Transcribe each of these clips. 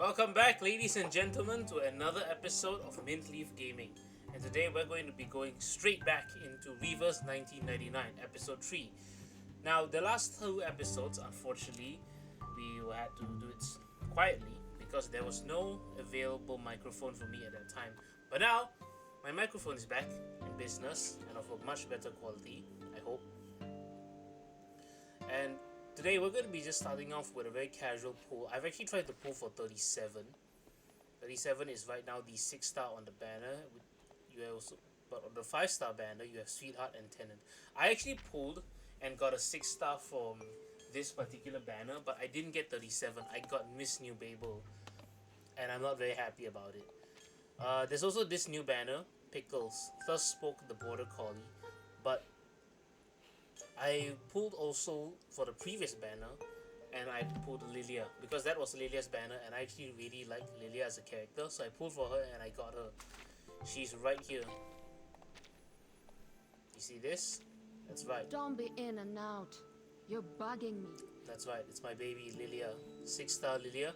Welcome back, ladies and gentlemen, to another episode of Mint Leaf Gaming. And today we're going to be going straight back into Reverse 1999, episode 3. Now, the last two episodes, unfortunately, we had to do it quietly because there was no available microphone for me at that time. But now, my microphone is back in business and of a much better quality, I hope. And today we're going to be just starting off with a very casual pull. I've actually tried to pull for 37. 37 is right now the 6-star on the banner. You also, but on the 5-star banner you have Sweetheart and Tenant. I actually pulled and got a 6-star from this particular banner, but I didn't get 37. I got Miss New Babel, and I'm not very happy about it. There's also this new banner, Pickles. Thus spoke the Border Collie, but I pulled also for the previous banner, and I pulled Lilia because that was Lilia's banner, and I actually really like Lilia as a character, so I pulled for her and I got her. She's right here. You see this? That's right. Don't be in and out. You're bugging me. That's right. It's my baby Lilia, 6-star Lilia.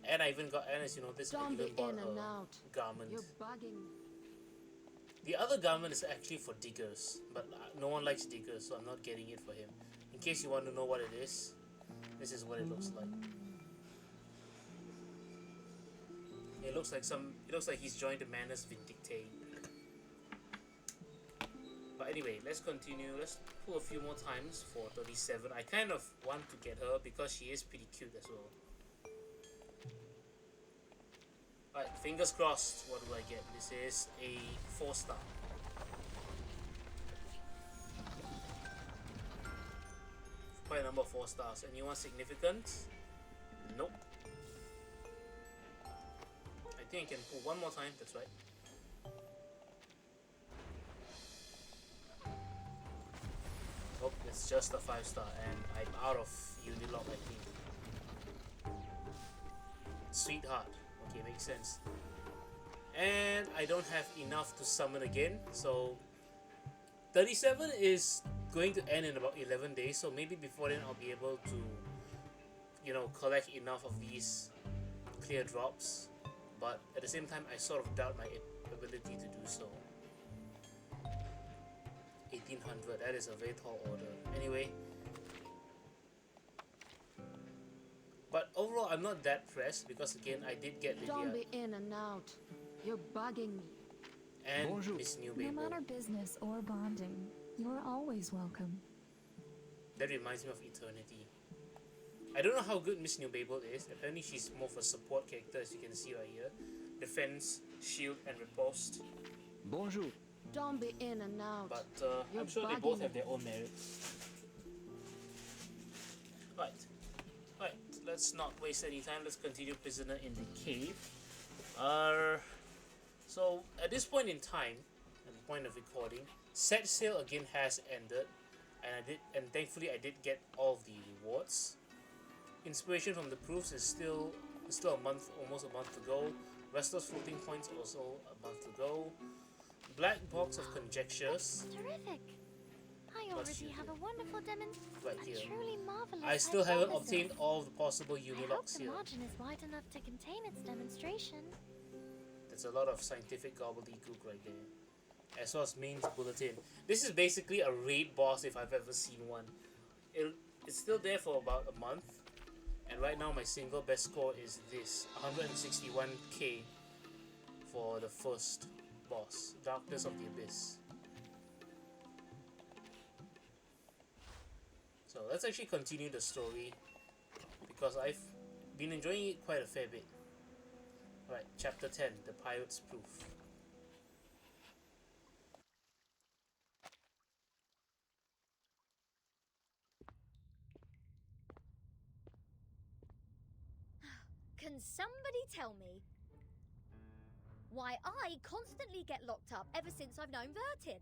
And I even got, and as you know, this I even bought her garment. You're bugging me. The other garment is actually for diggers, but no one likes diggers, so I'm not getting it for him. In case you want to know what it is, this is what it looks like. It looks like he's joined the Manus Vindictae. But anyway, let's continue. Let's pull a few more times for 37. I kind of want to get her because she is pretty cute as well. Alright, fingers crossed. What do I get? This is a 4-star. Quite a number of 4 stars. Anyone significant? Nope. I think I can pull one more time. That's right. Nope, it's just a 5-star, and I'm out of Unilock, I think. Sweetheart. Okay, makes sense. And I don't have enough to summon again, so 37 is going to end in about 11 days, so maybe before then I'll be able to, you know, collect enough of these clear drops, but at the same time I sort of doubt my ability to do so. 1800, that is a very tall order. Anyway, but overall, I'm not that pressed because again, I did get Lydia. Don't be in and out. You're bugging me. And Miss New Babel. No matter business or bonding, you're always welcome. That reminds me of Eternity. I don't know how good Miss New Babel is. Apparently, she's more of a support character, as you can see right here. Defense, shield, and riposte. Bonjour. Don't be in and out. But I'm sure they both have their own merits. Right, let's not waste any time. Let's continue Prisoner in the Cave. So at this point in time, at the point of recording, set sail again has ended, and thankfully I did get all of the rewards. Inspiration from the proofs is still a month, almost a month to go. Restless floating points also a month to go. Black box of conjectures. Terrific. I already have a wonderful right here. truly marvelous I still haven't hypothesis. obtained all of the possible I hope unilocks the here. margin is wide enough to contain its demonstration. There's a lot of scientific gobbledygook right there. As well as Main's Bulletin. This is basically a raid boss if I've ever seen one. It's still there for about a month. And right now my single best score is this. 161k for the first boss. Darkness of the Abyss. So let's actually continue the story because I've been enjoying it quite a fair bit. Alright, chapter 10, The Pirate's Proof. Can somebody tell me why I constantly get locked up ever since I've known Vertin?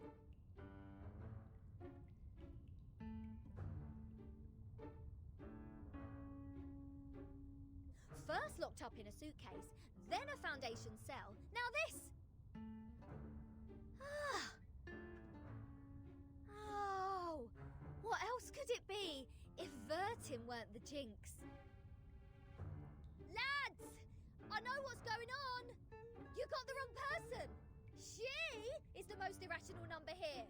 First locked up in a suitcase, then a foundation cell, now this! Oh, what else could it be if Vertin weren't the jinx? Lads! I know what's going on! You got the wrong person! She is the most irrational number here!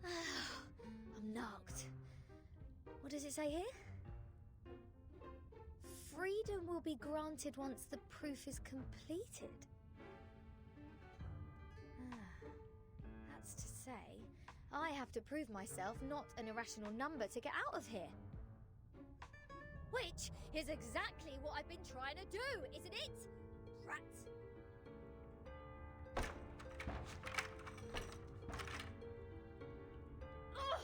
I'm knocked. What does it say here? Freedom will be granted once the proof is completed. That's to say, I have to prove myself not an irrational number to get out of here. Which is exactly what I've been trying to do, isn't it? Rats. Ugh.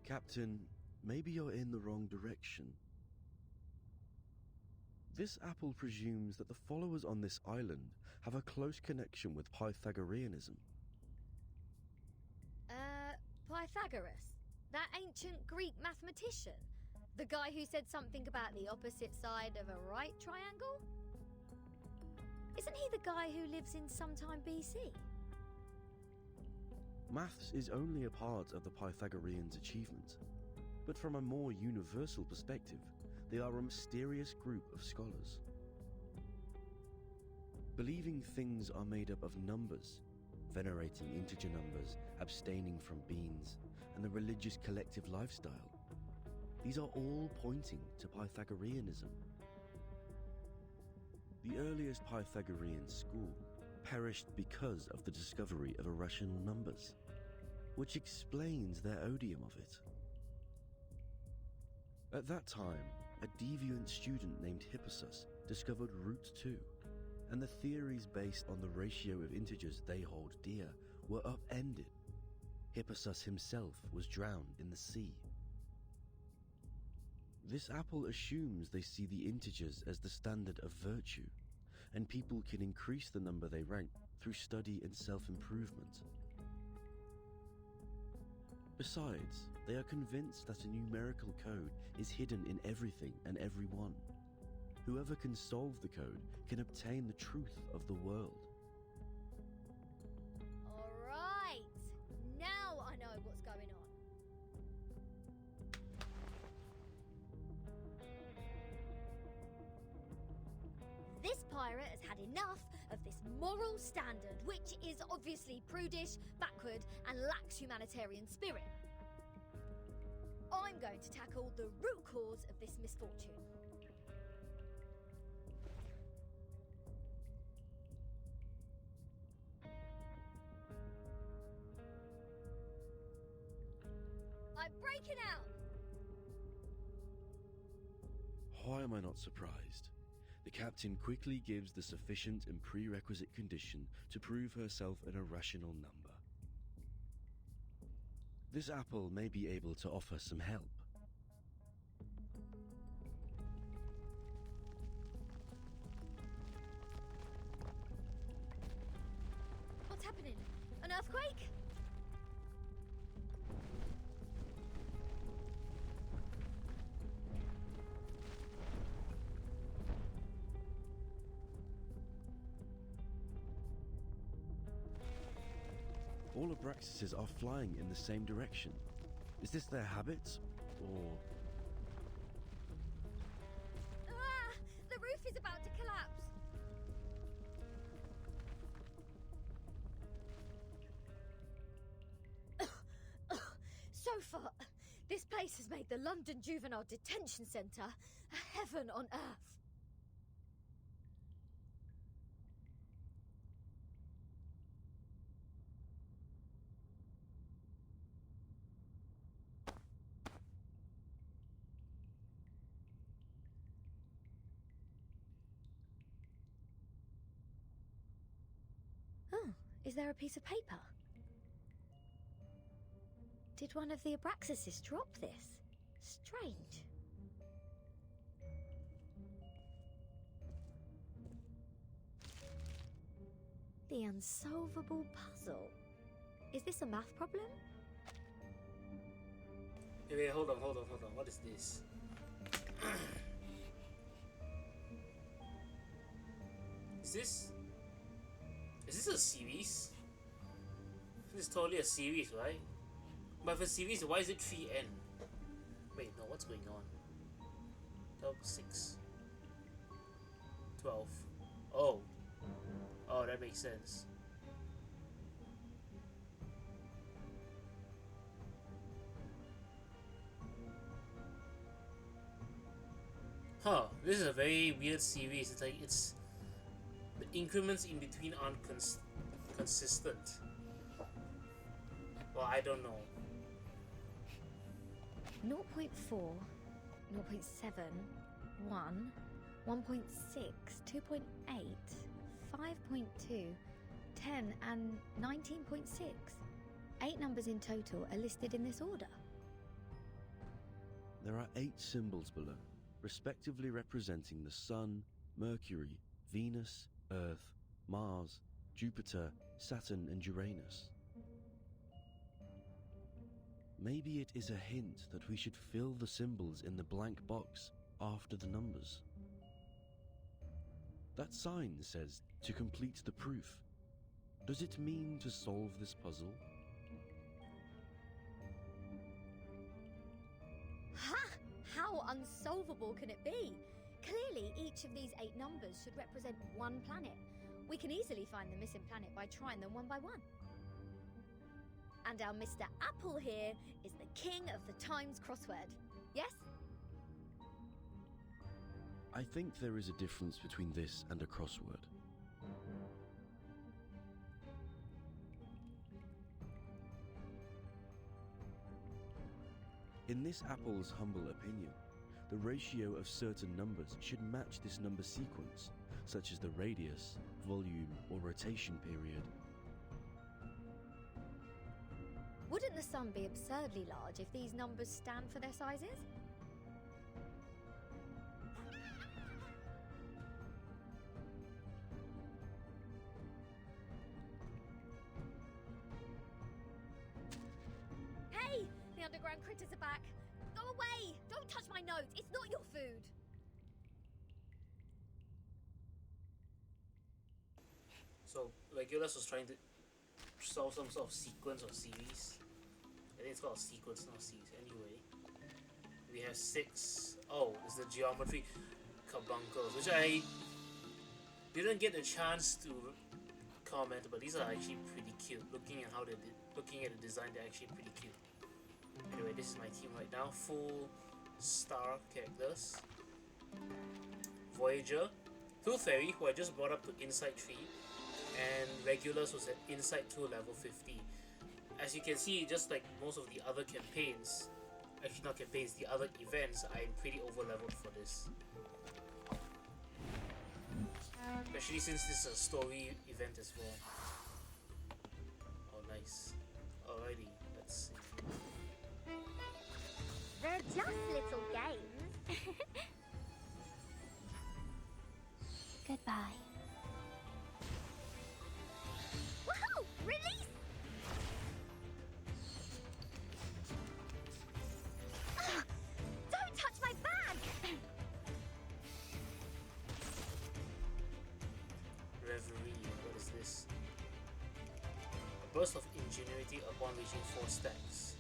Captain, maybe you're in the wrong direction. This apple presumes that the followers on this island have a close connection with Pythagoreanism. Pythagoras? That ancient Greek mathematician? The guy who said something about the opposite side of a right triangle? Isn't he the guy who lives in sometime BC? Maths is only a part of the Pythagoreans' achievement, but from a more universal perspective, they are a mysterious group of scholars. Believing things are made up of numbers, venerating integer numbers, abstaining from beans, and the religious collective lifestyle, these are all pointing to Pythagoreanism. The earliest Pythagorean school perished because of the discovery of irrational numbers, which explains their odium of it. At that time, a deviant student named Hippasus discovered root 2, and the theories based on the ratio of integers they hold dear were upended. Hippasus himself was drowned in the sea. This apple assumes they see the integers as the standard of virtue, and people can increase the number they rank through study and self-improvement. Besides, they are convinced that a numerical code is hidden in everything and everyone. Whoever can solve the code can obtain the truth of the world. All right, now I know what's going on. This pirate has had enough of this moral standard, which is obviously prudish, backward, and lacks humanitarian spirit. I'm going to tackle the root cause of this misfortune. I'm breaking out! Why am I not surprised? The captain quickly gives the sufficient and prerequisite condition to prove herself an irrational number. This apple may be able to offer some help. What's happening? An earthquake? All Abraxases are flying in the same direction. Is this their habit, or... Ah! The roof is about to collapse! So far, this place has made the London Juvenile Detention Centre a heaven on earth. Oh, is there a piece of paper? Did one of the Abraxases drop this? Strange. The unsolvable puzzle. Is this a math problem? Wait, hold on. What is this? this a series? This is totally a series, right? But for series, why is it 3N? Wait, no, what's going on? 6 12. Oh, that makes sense. Huh, this is a very weird series. It's like the increments in between aren't consistent. Well, I don't know. 0.4, 0.7, 1, 1.6, 2.8, 5.2, 10, and 19.6. 8 numbers in total are listed in this order. There are 8 symbols below, respectively representing the Sun, Mercury, Venus, Earth, Mars, Jupiter, Saturn, and Uranus. Maybe it is a hint that we should fill the symbols in the blank box after the numbers. That sign says to complete the proof. Does it mean to solve this puzzle? Ha! How unsolvable can it be? Clearly, each of these 8 numbers should represent one planet. We can easily find the missing planet by trying them one by one. And our Mr. Apple here is the king of the Times crossword. Yes? I think there is a difference between this and a crossword. In this Apple's humble opinion, the ratio of certain numbers should match this number sequence, such as the radius, volume, or rotation period. Wouldn't the sun be absurdly large if these numbers stand for their sizes? Hey! The underground critters are back! Go away! Don't touch my notes! It's not your food! So Regulus was trying to solve some sort of sequence or series. I think it's called a sequence, not a series. Anyway, we have 6. Oh, it's the geometry carbuncles, which I didn't get a chance to comment, but these are actually pretty cute. Looking at the design, they're actually pretty cute. Anyway, this is my team right now. Full star characters. Voyager, Tooth Fairy, who I just brought up to Insight 3, and Regulus was at Insight 2 level 50. As you can see, just like most of the other campaigns, actually not campaigns, the other events, I'm pretty over leveled for this. Especially since this is a story event as well. Oh, nice. Alrighty, let's see. They're just little games. Goodbye. Woohoo! Release! Ugh, don't touch my bag! Reverie, what is this? A burst of ingenuity upon reaching 4 stacks.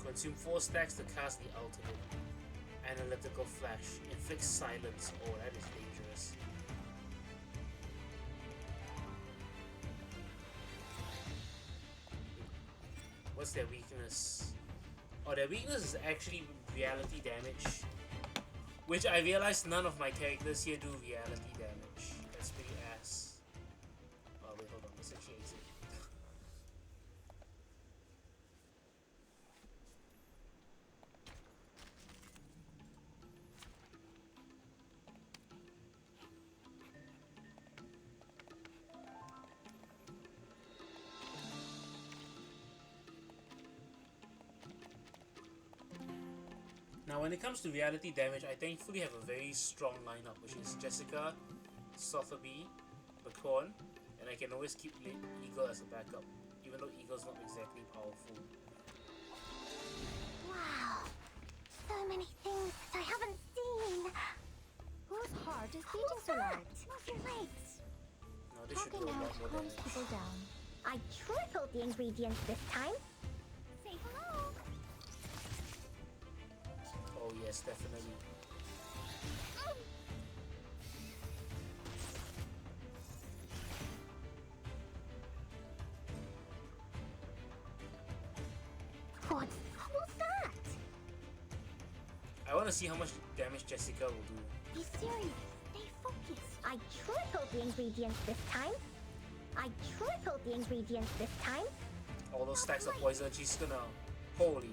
Consume 4 stacks to cast the ultimate. Analytical flash. Inflicts silence. Oh, that is dangerous. What's their weakness? Oh, their weakness is actually reality damage. Which I realized none of my characters here do reality damage. That's pretty ass. Oh wait, hold on. Let's actually exit. Now when it comes to reality damage, I thankfully have a very strong lineup, which is Jessica, Sotheby, Macron, and I can always keep Eagle as a backup, even though Eagle's not exactly powerful. Wow. So many things so loud. Move your legs. No, this should do a Talking lot out more calms damage. people down. I tripled the ingredients this time. Say hello. Oh yes, definitely. What's that? I want to see how much damage Jessica will do. Be serious. Stay focused. I tripled the ingredients this time. I tripled the ingredients this time. All those stacks of poison, she's gonna... Holy.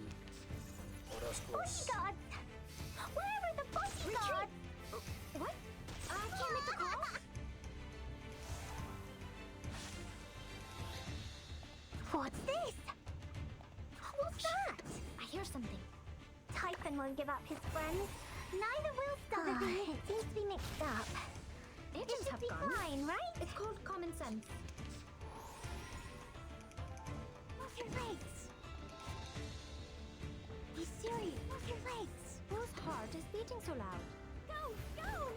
Oh, that was close. Bodyguards! Where are the bodyguards? What? I can't make the call. What's this? What's that? I hear something. Typhon won't give up his friends. Neither will Stubberby. It seems to be mixed up. Agents It should have be guns. fine, right? It's called common sense. Move your legs. Be serious. Move your legs. Whose heart is beating so loud? Go, go!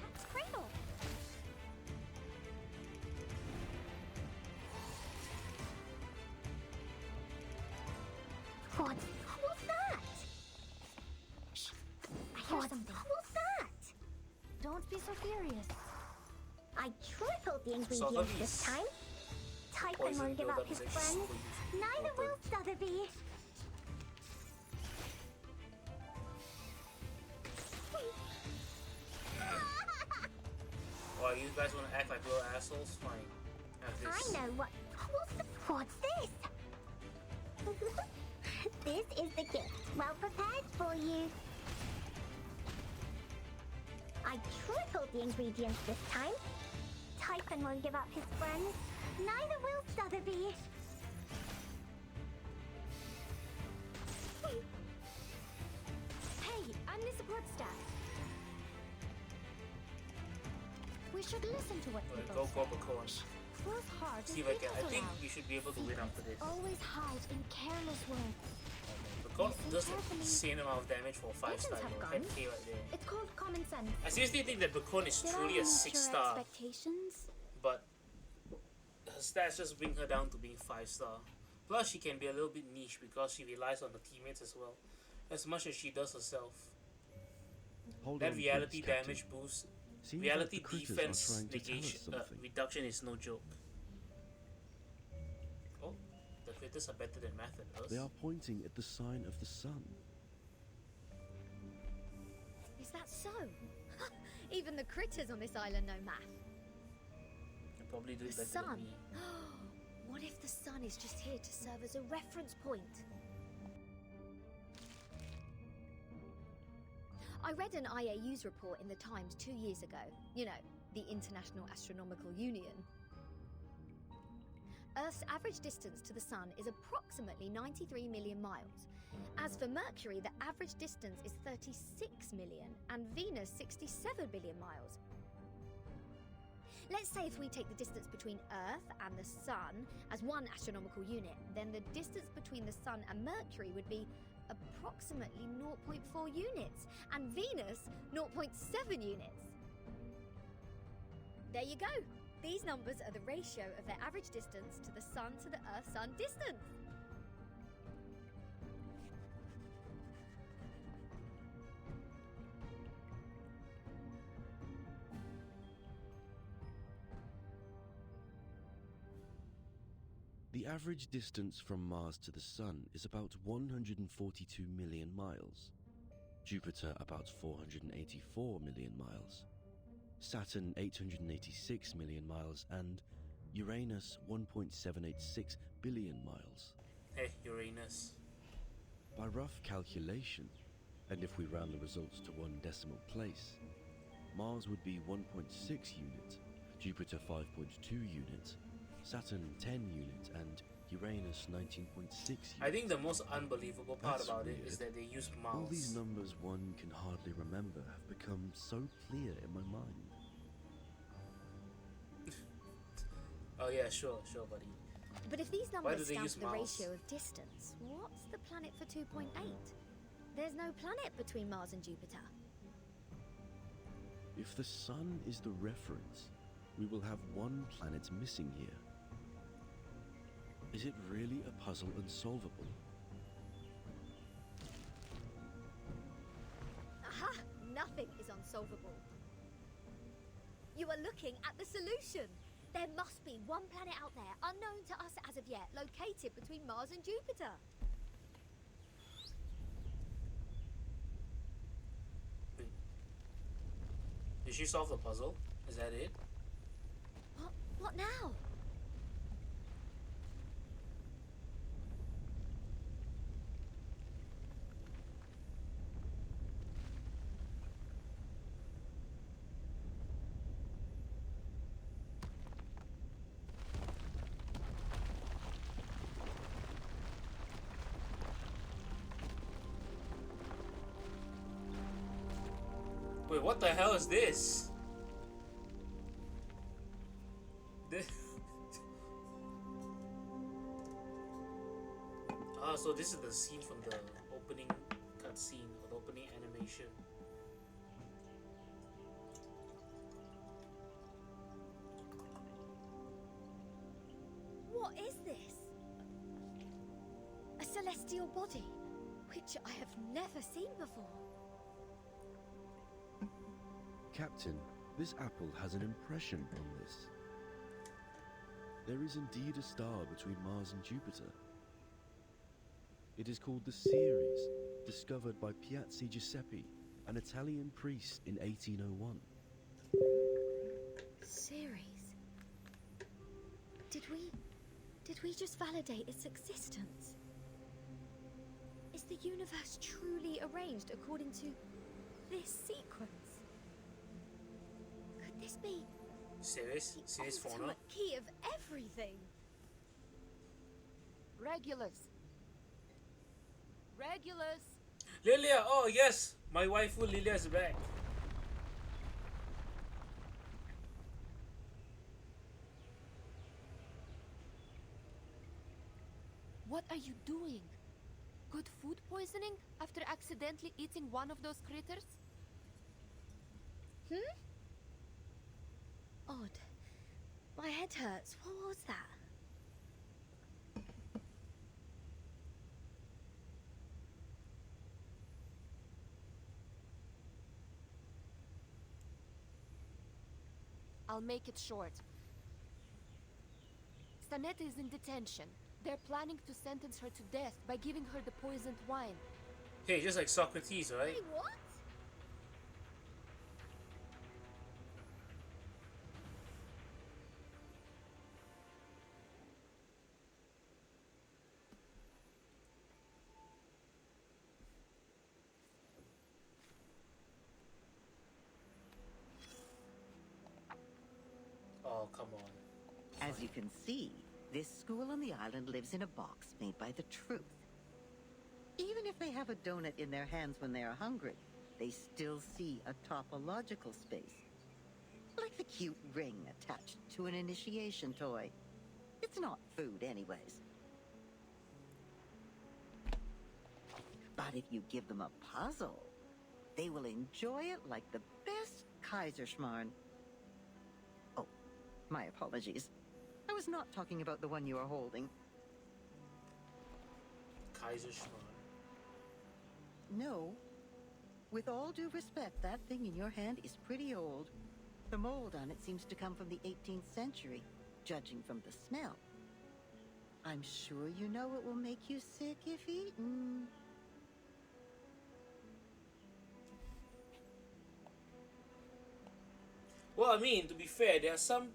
That's Cradle. What's that? I hear something. What's that? Don't be so furious. I tripled the ingredients Sotheby's this time. Typhon poison won't give up buildup his is actually friends. super useful. Neither will Sotheby. Why, you guys want to act like little assholes? Fine. Have this. I know what. What's this? This is the gift. Well prepared for you. I tripled the ingredients this time. Typhon won't give up his friends. Neither will Sotheby. Hey, I'm the support staff. We should listen to what Alright, people go say. Bacon. Whose heart is See if I can. beating I so think loud? we should be able to win after this. Always hide in careless words. Bacon Listen does carefully. the insane amount of damage for 5 Agents star. have though. guns. 10k right there. It's called common sense. I seriously think that Bacon is Did truly I a meet 6 your star, expectations? but her stats just bring her down to being 5 star. Plus, she can be a little bit niche because she relies on the teammates as well, as much as she does herself. Hold That on, reality please, Captain. damage boost, Seems reality like the critters are defense trying to tell us negation, something. reduction is no joke. Oh, the critters are better than math and us. They are pointing at the sign of the sun. Is that so? Even the critters on this island know math. Can probably do The it better sun. than me. What if the sun is just here to serve as a reference point? I read an IAU's report in the Times 2 years ago. You know, the International Astronomical Union. Earth's average distance to the sun is approximately 93 million miles. As for Mercury, the average distance is 36 million, and Venus 67 billion miles. Let's say if we take the distance between Earth and the Sun as one astronomical unit, then the distance between the Sun and Mercury would be approximately 0.4 units, and Venus 0.7 units. There you go. These numbers are the ratio of their average distance to the Sun to the Earth-Sun distance. The average distance from Mars to the Sun is about 142 million miles. Jupiter about 484 million miles. Saturn 886 million miles, and Uranus 1.786 billion miles. Hey, Uranus. By rough calculation, and if we round the results to one decimal place, Mars would be 1.6 unit, Jupiter 5.2 unit, Saturn 10 unit, and Uranus 19.6 unit. I think the most unbelievable part That's about it weird. is that they use All these miles. numbers one can hardly remember have become so clear in my mind. Oh yeah, sure, buddy. But if these Why do numbers they stand use for the miles? ratio of distance, what's the planet for 2.8? There's no planet between Mars and Jupiter. If the sun is the reference, we will have one planet missing here. Is it really a puzzle unsolvable? Aha! Nothing is unsolvable. You are looking at the solution. There must be one planet out there, unknown to us as of yet, located between Mars and Jupiter. Did she solve the puzzle? Is that it? What now? Wait, what the hell is this? Ah, so this is the scene from the opening cutscene, or the opening animation. What is this? A celestial body, which I have never seen before. Captain, this apple has an impression on this. There is indeed a star between Mars and Jupiter. It is called the Ceres, discovered by Piazzi Giuseppe, an Italian priest in 1801. Ceres. Did we just validate its existence? Is the universe truly arranged according to this sequence? Could this be Ceres? Ceres the fauna? ultimate key of everything? Regulus. Regulus. Lilia! Oh yes! My waifu Lilia is back. What are you doing? Good food poisoning after accidentally eating one of those critters? Odd. My head hurts. What was that? I'll make it short. Sonetto is in detention. They're planning to sentence her to death by giving her the poisoned wine. Hey, just like Socrates, right? Hey, what? Oh, come on. As you can see, this school on the island lives in a box made by the truth. Even if they have a donut in their hands when they are hungry, they still see a topological space. Like the cute ring attached to an initiation toy. It's not food anyways. But if you give them a puzzle, they will enjoy it like the best Kaiserschmarrn. Oh, my apologies. I was not talking about the one you are holding. Kaiserschmarrn. No. With all due respect, that thing in your hand is pretty old. The mold on it seems to come from the 18th century, judging from the smell. I'm sure you know it will make you sick if eaten. Well, I mean, to be fair, there are some...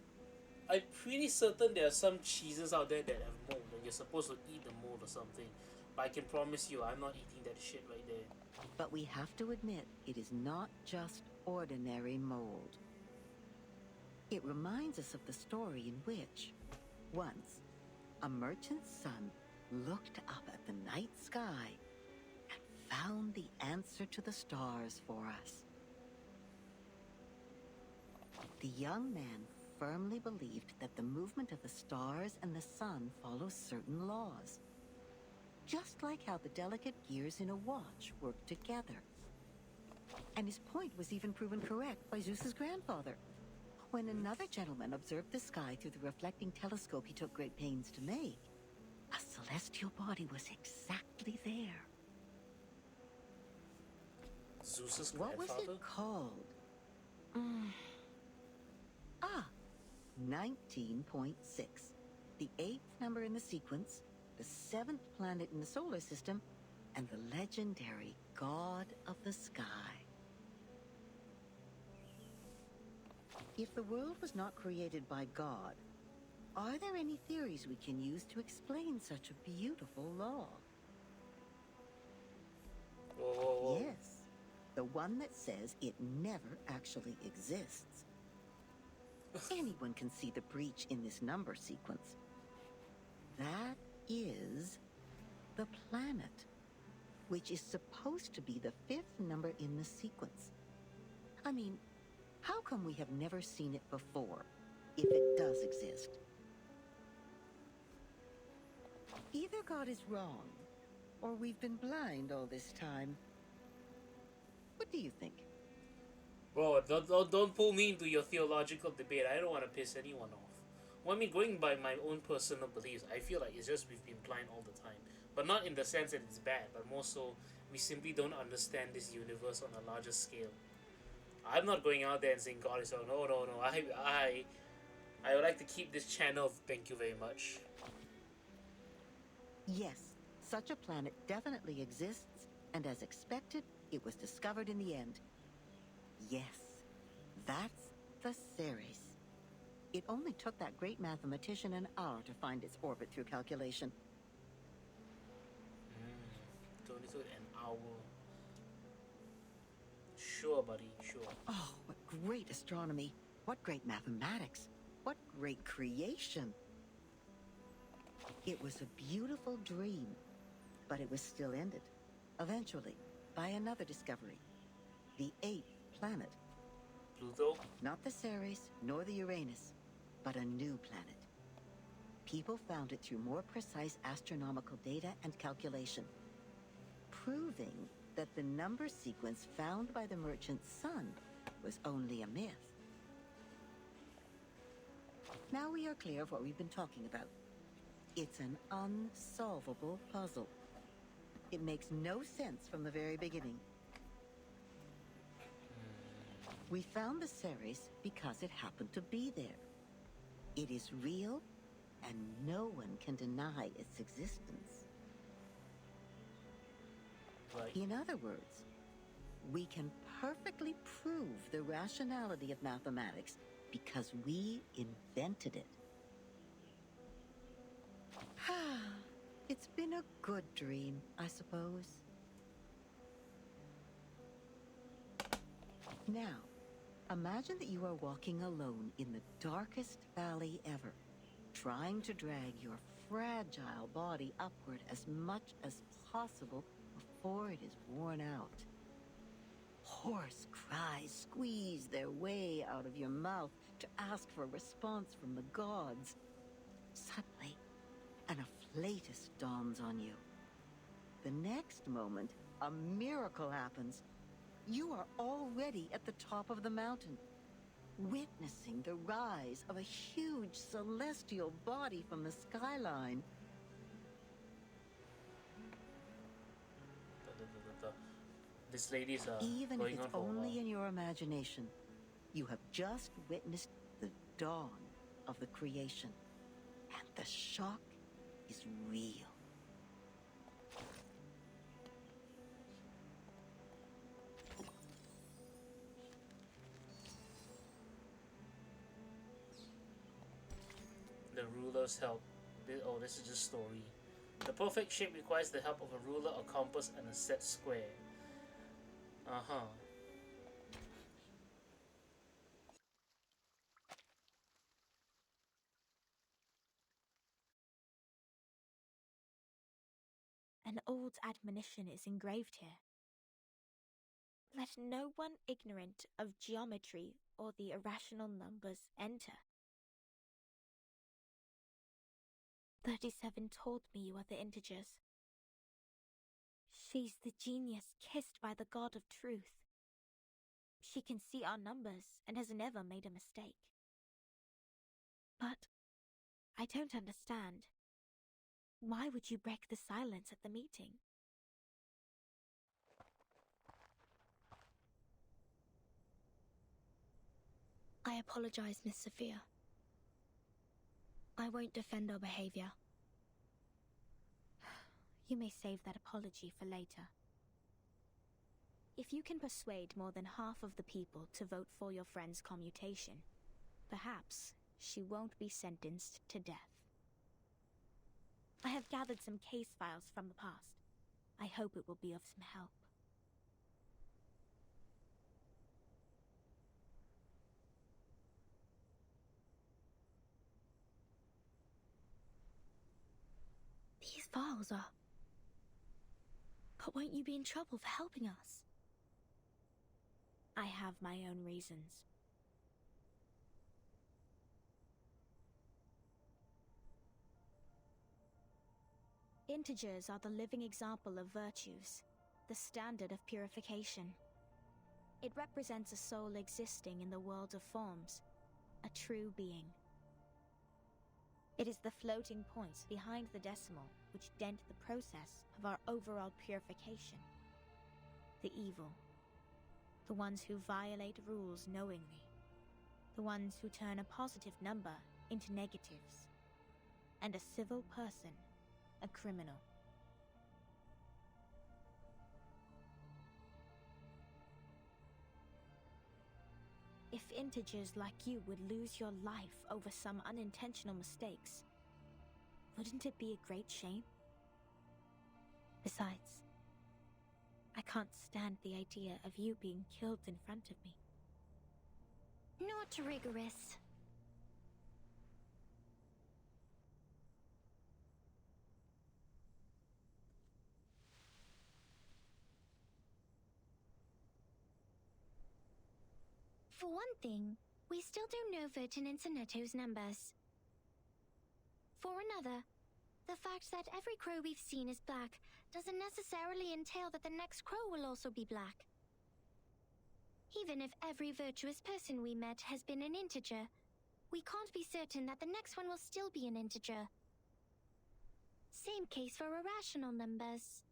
I'm pretty certain there are some cheeses out there that have mold, and you're supposed to eat the mold or something. But I can promise you, I'm not eating that shit right there. But we have to admit, it is not just ordinary mold. It reminds us of the story in which, once, a merchant's son looked up at the night sky and found the answer to the stars for us. The young man firmly believed that the movement of the stars and the sun follows certain laws, just like how the delicate gears in a watch work together. And his point was even proven correct by Zeus's grandfather. When another gentleman observed the sky through the reflecting telescope he took great pains to make, a celestial body was exactly there. Zeus's What was grandfather? it called? Ah, 19.6. The 8th number in the sequence, the 7th planet in the solar system, and the legendary God of the Sky. If the world was not created by God, are there any theories we can use to explain such a beautiful law? Whoa, whoa, whoa. Yes, the one that says it never actually exists. Anyone can see the breach in this number sequence. That is the planet, which is supposed to be the 5th number in the sequence. I mean, how come we have never seen it before, if it does exist? Either God is wrong, or we've been blind all this time. What do you think? Bro, don't pull me into your theological debate. I don't want to piss anyone off. Well, I mean, going by my own personal beliefs, I feel like it's just we've been blind all the time. But not in the sense that it's bad, but more so we simply don't understand this universe on a larger scale. I'm not going out there and saying God is wrong. No. I would like to keep this channel. Thank you very much. Yes, such a planet definitely exists, and as expected, it was discovered in the end. Yes, that's the Ceres. It only took that great mathematician an hour to find its orbit through calculation. It only took an hour. Sure, buddy, sure. Oh, what great astronomy. What great mathematics. What great creation. It was a beautiful dream, but it was still ended, eventually, by another discovery. The 8th planet. Pluto? Not the Ceres, nor the Uranus, but a new planet. People found it through more precise astronomical data and calculation, proving that the number sequence found by the merchant sun was only a myth. Now we are clear of what we've been talking about. It's an unsolvable puzzle. It makes no sense from the very beginning. We found the Ceres because it happened to be there. It is real, and no one can deny its existence. Right. In other words, we can perfectly prove the rationality of mathematics because we invented it. It's been a good dream, I suppose. Now, imagine that you are walking alone in the darkest valley ever, trying to drag your fragile body upward as much as possible before it is worn out. Hoarse cries squeeze their way out of your mouth to ask for a response from the gods. Suddenly, an afflatus dawns on you. The next moment, a miracle happens. You are already at the top of the mountain, witnessing the rise of a huge celestial body from the skyline. This lady's Even if going it's on for a only while. in your imagination, you have just witnessed the dawn of the creation, and the shock is real. The ruler's help. This is just story. The perfect shape requires the help of a ruler, a compass, and a set square. Uh-huh. An old admonition is engraved here. Let no one ignorant of geometry or the irrational numbers enter. 37 told me you are the integers. She's the genius kissed by the god of truth. She can see our numbers and has never made a mistake. But I don't understand. Why would you break the silence at the meeting? I apologize, Miss Sophia. I won't defend our behavior. You may save that apology for later. If you can persuade more than half of the people to vote for your friend's commutation, perhaps she won't be sentenced to death. I have gathered some case files from the past. I hope it will be of some help. These files are... But won't you be in trouble for helping us? I have my own reasons. Integers are the living example of virtues, the standard of purification. It represents a soul existing in the world of forms, a true being. It is the floating points behind the decimal which dent the process of our overall purification. The evil. The ones who violate rules knowingly. The ones who turn a positive number into negatives. And a civil person, a criminal. If integers like you would lose your life over some unintentional mistakes, wouldn't it be a great shame? Besides, I can't stand the idea of you being killed in front of me. Not rigorous. For one thing, we still don't know Vertin and Sonetto's numbers. For another, the fact that every crow we've seen is black doesn't necessarily entail that the next crow will also be black. Even if every virtuous person we met has been an integer, we can't be certain that the next one will still be an integer. Same case for irrational numbers.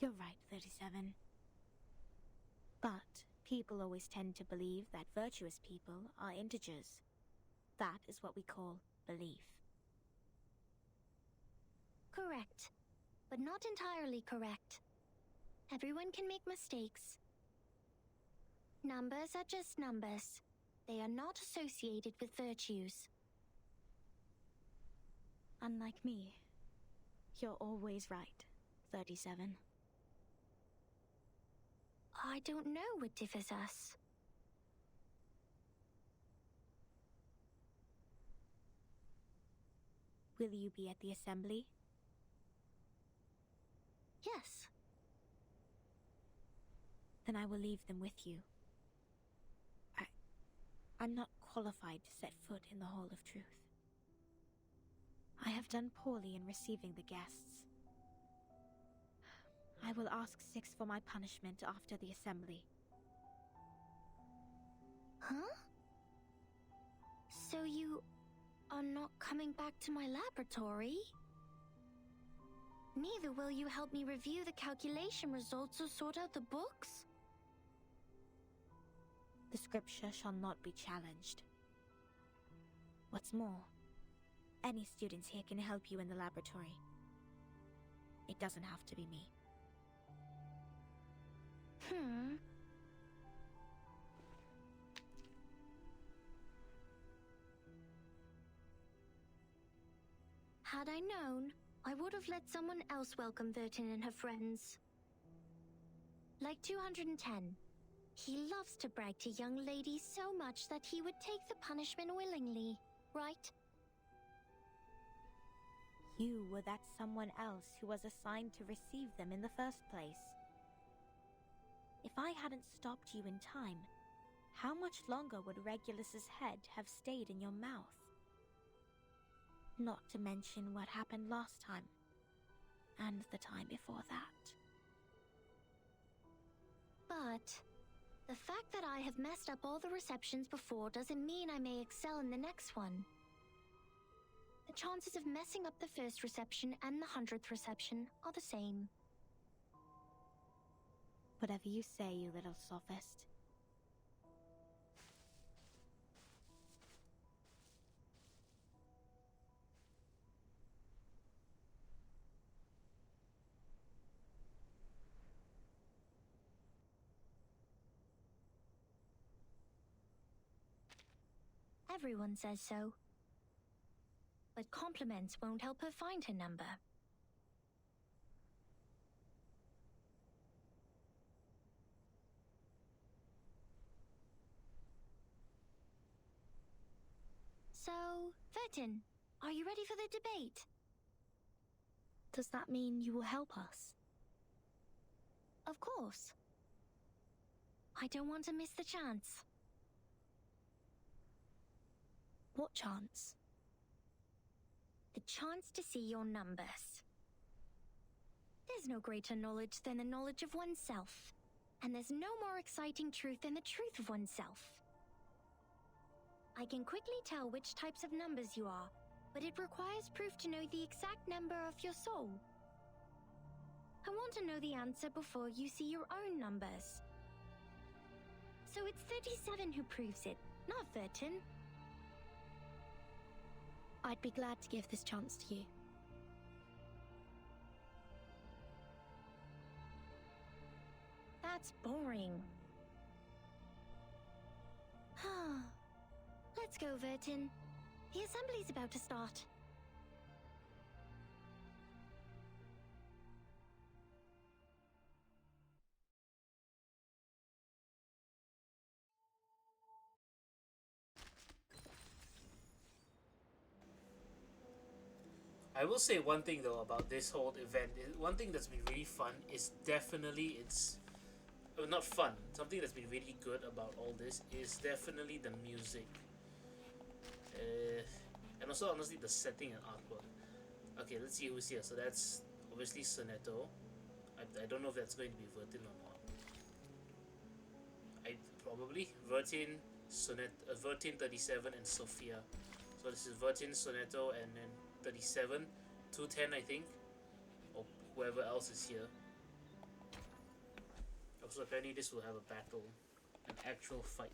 You're right, 37. But people always tend to believe that virtuous people are integers. That is what we call belief. Correct, but not entirely correct. Everyone can make mistakes. Numbers are just numbers. They are not associated with virtues. Unlike me, you're always right, 37. I don't know what differs us. Will you be at the assembly? Yes. Then I will leave them with you. I'm not qualified to set foot in the Hall of Truth. I have done poorly in receiving the guests. I will ask 6 for my punishment after the assembly. Huh? So you are not coming back to my laboratory? Neither will you help me review the calculation results or sort out the books? The scripture shall not be challenged. What's more, any students here can help you in the laboratory. It doesn't have to be me. Had I known, I would have let someone else welcome Vertin and her friends. Like 210. He loves to brag to young ladies so much that he would take the punishment willingly, right? You were that someone else who was assigned to receive them in the first place. If I hadn't stopped you in time, how much longer would Regulus's head have stayed in your mouth? Not to mention what happened last time, and the time before that. But the fact that I have messed up all the receptions before doesn't mean I may excel in the next one. The chances of messing up the first reception and the 100th reception are the same. Whatever you say, you little sophist. Everyone says so. But compliments won't help her find her number. So, Vertin, are you ready for the debate? Does that mean you will help us? Of course. I don't want to miss the chance. What chance? The chance to see your numbers. There's no greater knowledge than the knowledge of oneself. And there's no more exciting truth than the truth of oneself. I can quickly tell which types of numbers you are, but it requires proof to know the exact number of your soul. I want to know the answer before you see your own numbers. So it's 37 who proves it, not Vertin. I'd be glad to give this chance to you. That's boring. Let's go, Vertin. The assembly's about to start. I will say one thing though about this whole event. One thing that's been really fun is definitely not fun. Something that's been really good about all this is definitely the music. And also honestly the setting and artwork. Okay, let's see who's here. So that's obviously Sonetto. I don't know if that's going to be Vertin or not. Probably Vertin, Vertin 37 and Sophia. So this is Vertin, Sonetto, and then 37, 210 I think, or whoever else is here. Also apparently this will have a battle, an actual fight.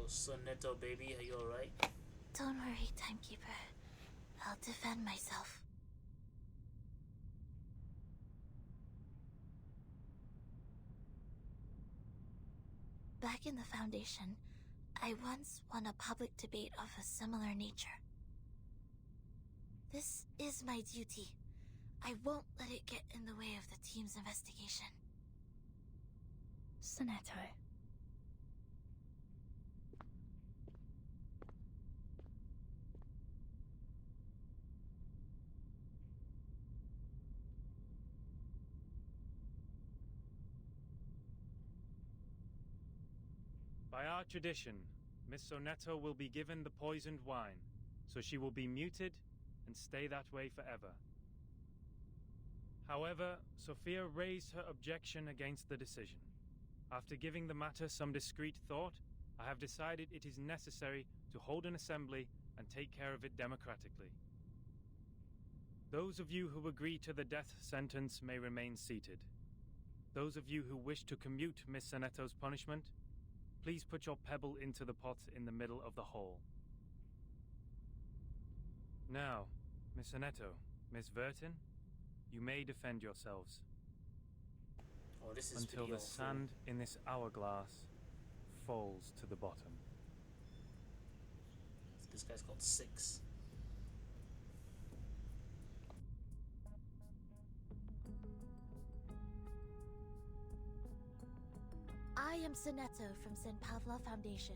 Sonetto baby, are you alright? Don't worry, Timekeeper. I'll defend myself. Back in the Foundation, I once won a public debate of a similar nature. This is my duty. I won't let it get in the way of the team's investigation. Sonetto. By our tradition, Miss Sonetto will be given the poisoned wine, so she will be muted and stay that way forever. However, Sophia raised her objection against the decision. After giving the matter some discreet thought, I have decided it is necessary to hold an assembly and take care of it democratically. Those of you who agree to the death sentence may remain seated. Those of you who wish to commute Miss Sonetto's punishment, please put your pebble into the pot in the middle of the hall. Now, Miss Sonetto, Miss Vertin, you may defend yourselves. Oh, this is until the sand in this hourglass falls to the bottom. This guy's called 6. I am Sonetto from St. Pavla Foundation.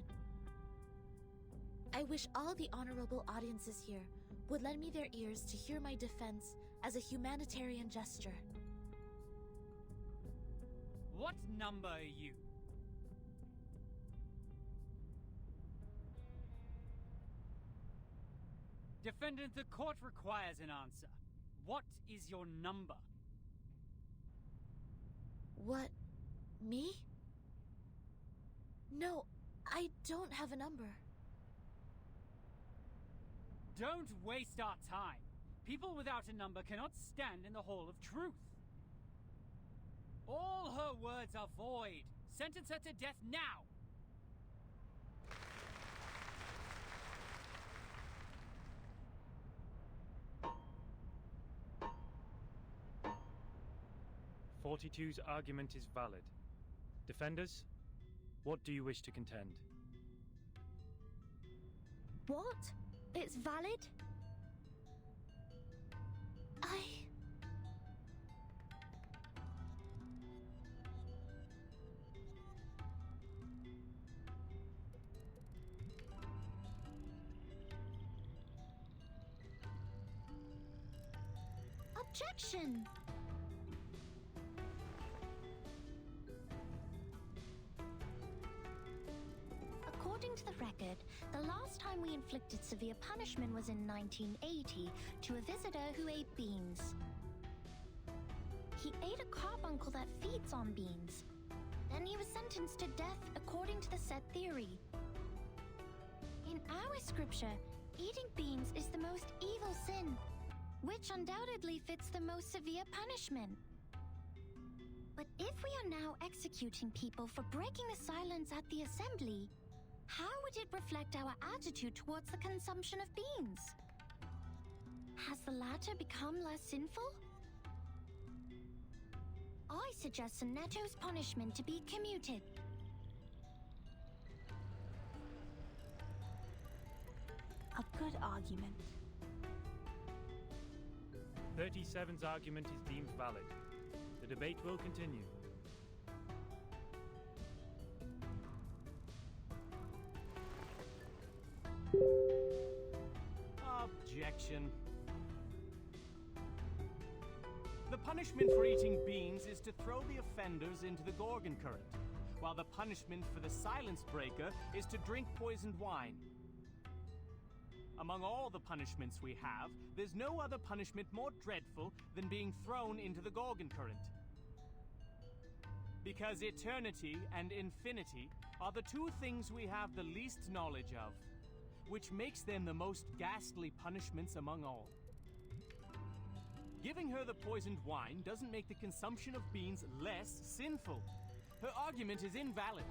I wish all the honorable audiences here would lend me their ears to hear my defense as a humanitarian gesture. What number are you? Defendant, the court requires an answer. What is your number? What? Me? No, I don't have a number. Don't waste our time. People without a number cannot stand in the Hall of Truth. All her words are void. Sentence her to death now! '42's argument is valid. Defenders, what do you wish to contend? What? It's valid? Objection! According to the record, the last time we inflicted severe punishment was in 1980 to a visitor who ate beans. He ate a carbuncle that feeds on beans. Then he was sentenced to death according to the set theory. In our scripture, eating beans is the most evil sin, which undoubtedly fits the most severe punishment. But if we are now executing people for breaking the silence at the assembly, how would it reflect our attitude towards the consumption of beans? Has the latter become less sinful? I suggest Sonetto's punishment to be commuted. A good argument. 37's argument is deemed valid. The debate will continue. Objection. The punishment for eating beans is to throw the offenders into the Gorgon current, while the punishment for the silence breaker is to drink poisoned wine. Among all the punishments we have, there's no other punishment more dreadful than being thrown into the Gorgon current. Because eternity and infinity are the two things we have the least knowledge of, which makes them the most ghastly punishments among all. Giving her the poisoned wine doesn't make the consumption of beans less sinful. Her argument is invalid.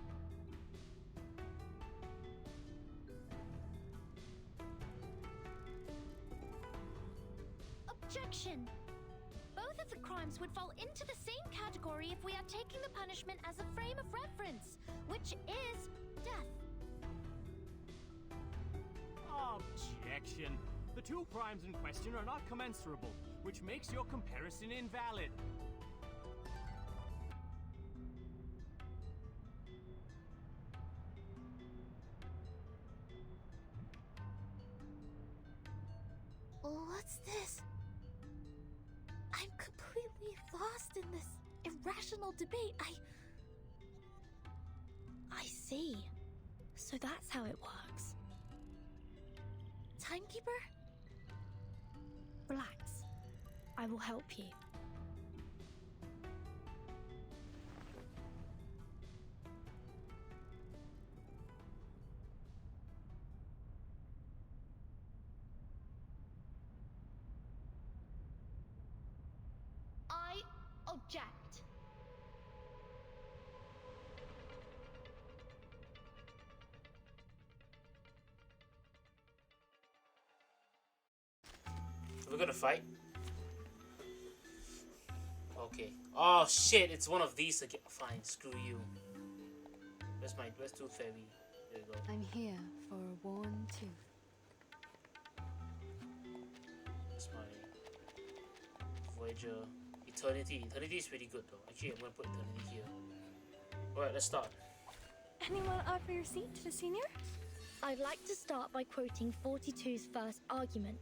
Objection! Both of the crimes would fall into the same category if we are taking the punishment as a frame of reference, which is death. Objection. The two crimes in question are not commensurable, which makes your comparison invalid. What's this? I'm completely lost in this irrational debate. I see. So that's how it works. Timekeeper? Relax. I will help you. I object. We're gonna fight? Okay. Oh shit, it's one of these again. Fine, screw you. Where's Tooth Fairy? There you go. I'm here for a worn tooth. That's my Voyager. Eternity. Eternity is pretty good though. Actually, I'm gonna put Eternity here. Alright, let's start. Anyone offer your seat to the senior? I'd like to start by quoting 42's first argument.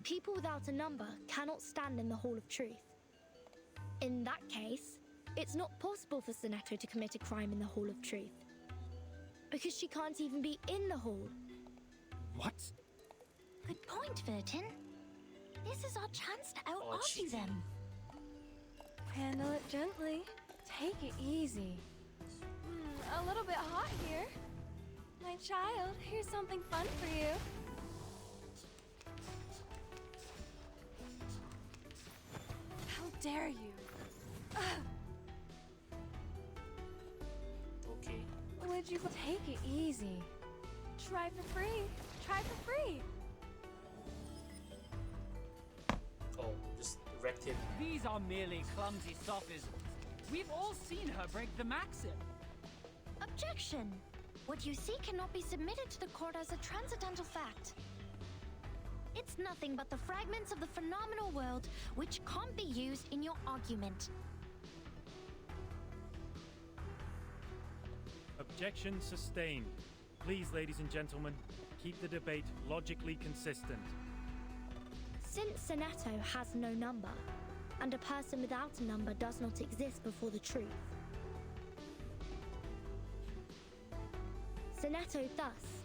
People without a number cannot stand in the Hall of Truth. In that case, it's not possible for Sonetto to commit a crime in the Hall of Truth. Because she can't even be in the hall. What? Good point, Vertin. This is our chance to out-argue them. Handle it gently. Take it easy. A little bit hot here. My child, here's something fun for you. How dare you? Okay. Would you take it easy? Try for free. Try for free. Oh, just wrecked him. These are merely clumsy sophisms. We've all seen her break the maxim. Objection! What you see cannot be submitted to the court as a transcendental fact. It's nothing but the fragments of the phenomenal world which can't be used in your argument. Objection sustained. Please, ladies and gentlemen, keep the debate logically consistent. Since Sonetto has no number, and a person without a number does not exist before the truth, Sonetto thus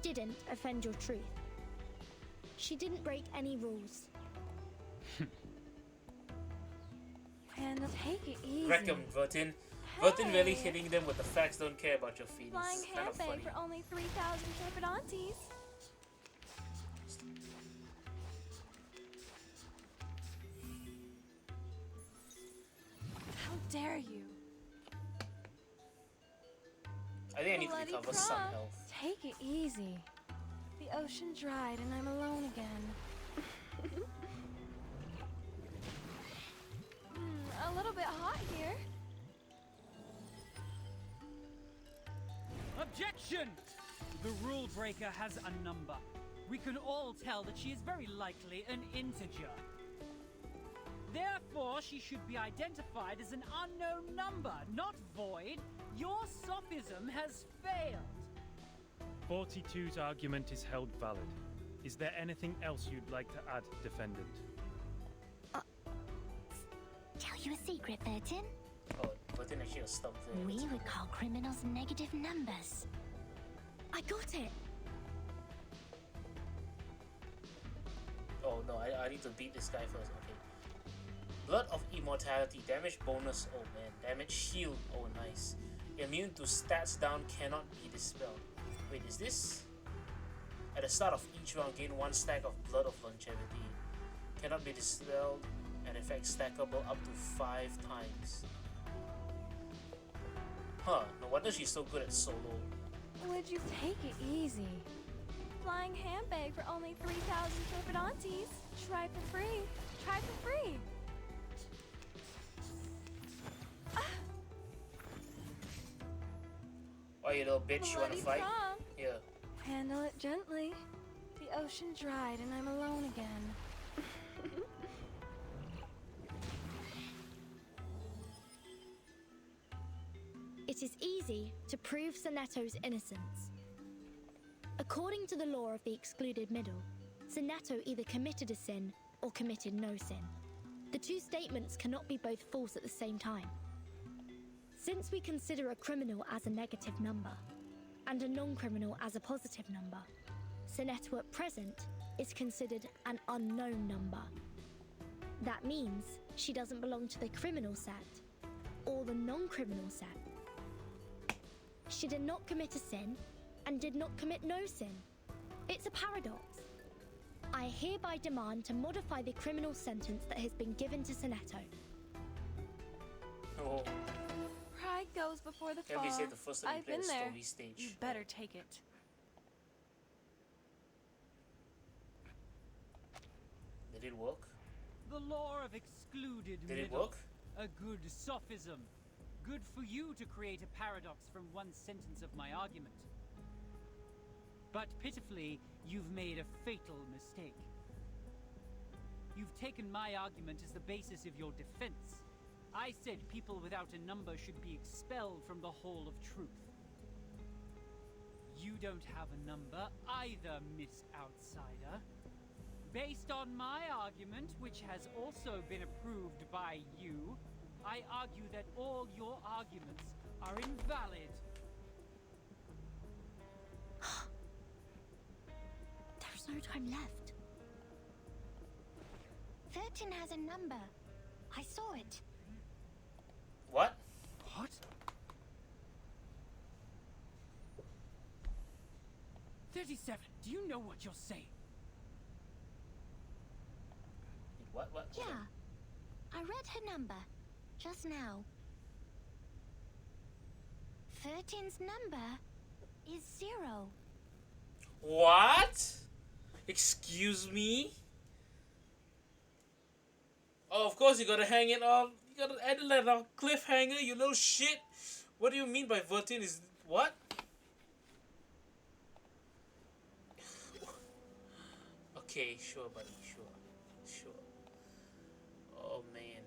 didn't offend your truth. She didn't break any rules. And take it easy. Wreck him, Vertin. Vertin really hitting them with the facts, don't care about your feelings. Flying It's kind of funny. handbag for only 3,000 trepidantes. How dare you? I think I need to Bloody recover some prompt. health. Take it easy. The ocean dried and I'm alone again. A little bit hot here. Objection! The rule breaker has a number. We can all tell that she is very likely an integer. Therefore, she should be identified as an unknown number, not void. Your sophism has failed. 42's argument is held valid. Is there anything else you'd like to add, defendant? Tell you a secret, Vertin? Oh, Vertin actually got stumped there. We would call criminals negative numbers. I got it! Oh no, I need to beat this guy first. Okay. Blood of Immortality. Damage bonus. Oh man. Damage shield. Oh nice. Immune to stats down cannot be dispelled. Wait, is this? At the start of each round, gain 1 stack of Blood of Longevity. Cannot be dispelled and effect stackable up to 5 times. Huh, no wonder she's so good at solo. Would you take it easy? Flying handbag for only 3,000 trepidantes. Try for free. Try for free. Oh, you little bitch, you wanna Bloody fight? prompt. Yeah. Handle it gently. The ocean dried and I'm alone again. It is easy to prove Sonetto's innocence. According to the law of the excluded middle, Sonetto either committed a sin or committed no sin. The two statements cannot be both false at the same time. Since we consider a criminal as a negative number, and a non-criminal as a positive number, Sonetto at present is considered an unknown number. That means she doesn't belong to the criminal set, or the non-criminal set. She did not commit a sin, and did not commit no sin. It's a paradox. I hereby demand to modify the criminal sentence that has been given to Sonetto. Oh, Pride goes before the can fall. we say the first time we I've play been the there. story stage? You better take it. Did it work? The law of excluded Did it middle. work? A good sophism. Good for you to create a paradox from one sentence of my argument. But pitifully, you've made a fatal mistake. You've taken my argument as the basis of your defense. I said people without a number should be expelled from the Hall of Truth. You don't have a number either, Miss Outsider. Based on my argument, which has also been approved by you, I argue that all your arguments are invalid. There's no time left. 13 has a number. I saw it. What? What? 37, do you know what you're saying? What? Yeah. I read her number just now. 13's number is 0. What? Excuse me? Oh, of course you gotta hang it on. You gotta end it on cliffhanger, you little shit. What do you mean by 13 is what? Okay, sure, buddy, sure. Oh man.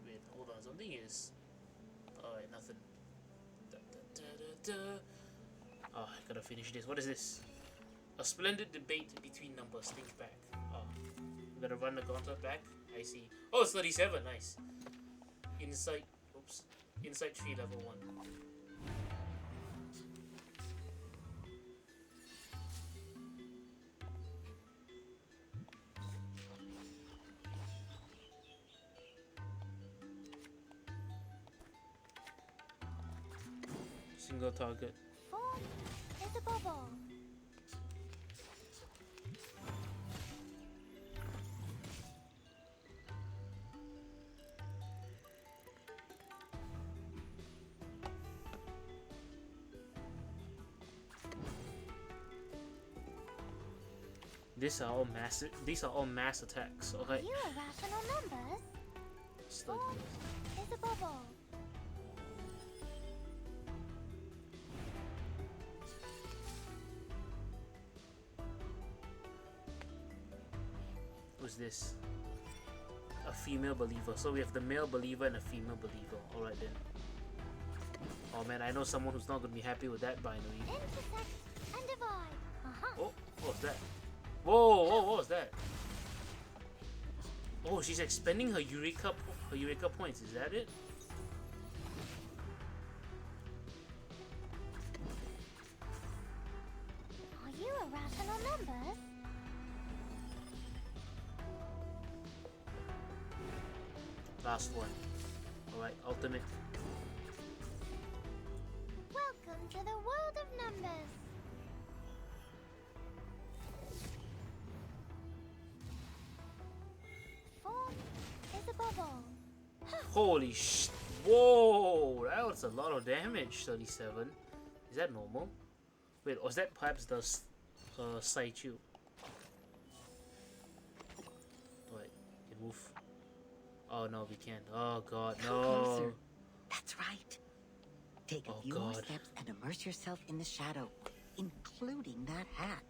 Wait, hold on. Something is. Alright, nothing. Oh, I gotta finish this. What is this? A splendid debate between numbers. Think back. Oh, we gotta run the gauntlet back. I see. Oh, it's 37. Nice. Insight. Oops. Insight 3 level 1. Single target. It's a bubble. These are all mass attacks. Okay. You irrational numbers. Study. It's a bubble. Who's this? A female believer. So we have the male believer and a female believer. Alright then. Oh man, I know someone who's not gonna be happy with that binary. Intersect and divide. Oh, what was that? Whoa, what was that? Oh, she's expending her Eureka points. Is that it? Are you irrational numbers? Last one. Alright, ultimate. Welcome to the world of numbers. Is a bubble. Holy sh! Whoa! That was a lot of damage. 37. Is that normal? Wait, was that perhaps the Saichu? Wait, can move. Oh no, we can't. Oh god, Come no! closer. That's right. Take a few more God. steps and immerse yourself in the shadow, including that hat.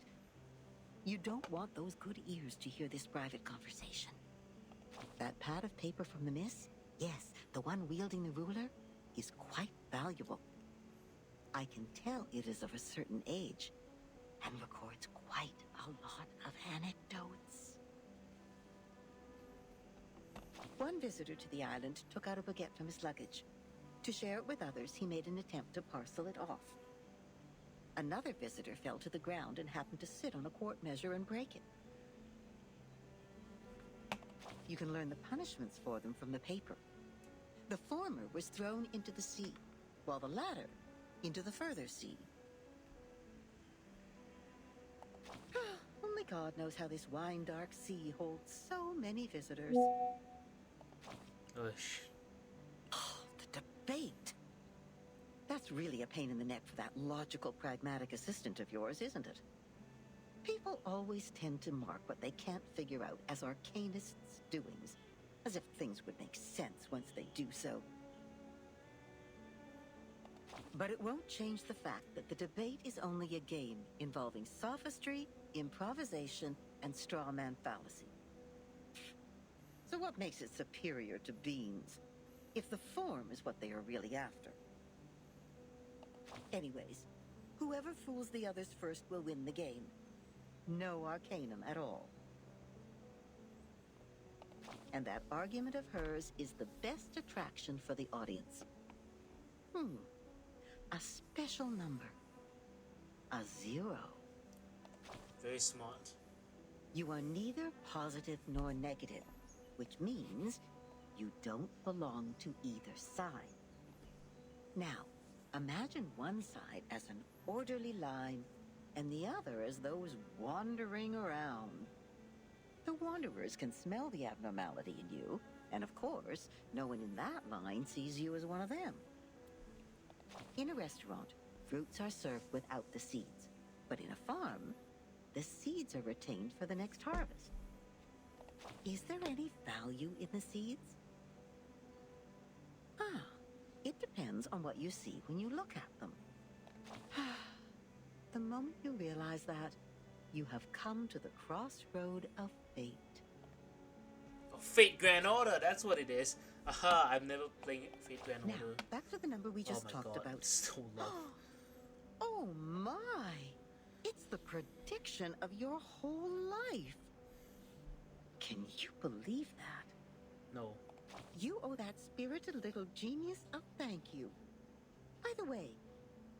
You don't want those good ears to hear this private conversation. That pad of paper from the miss? Yes, the one wielding the ruler is quite valuable. I can tell it is of a certain age and records quite a lot of anecdotes. One visitor to the island took out a baguette from his luggage. To share it with others, he made an attempt to parcel it off. Another visitor fell to the ground and happened to sit on a quart measure and break it. You can learn the punishments for them from the paper. The former was thrown into the sea, while the latter into the further sea. Only God knows how this wine-dark sea holds so many visitors. Ush. Oh, the debate! That's really a pain in the neck for that logical, pragmatic assistant of yours, isn't it? People always tend to mark what they can't figure out as arcanists' doings, as if things would make sense once they do so. But it won't change the fact that the debate is only a game involving sophistry, improvisation, and straw man fallacy. So what makes it superior to beans, if the form is what they are really after? Anyways, whoever fools the others first will win the game. No arcanum at all. And that argument of hers is the best attraction for the audience. A special number. A 0. Very smart. You are neither positive nor negative, which means you don't belong to either side. Now, imagine one side as an orderly line and the other as those wandering around. The wanderers can smell the abnormality in you, and of course, no one in that line sees you as one of them. In a restaurant, fruits are served without the seeds, but in a farm, the seeds are retained for the next harvest. Is there any value in the seeds? It depends on what you see when you look at them. The moment you realize that, you have come to the crossroad of fate. Oh, Fate Grand Order, that's what it is. Aha, I'm never playing Fate Grand Now, Order. back to the number we just talked God, about. So low. Oh my! It's the prediction of your whole life. Can you believe that? No. You owe that spirited little genius a thank you. By the way,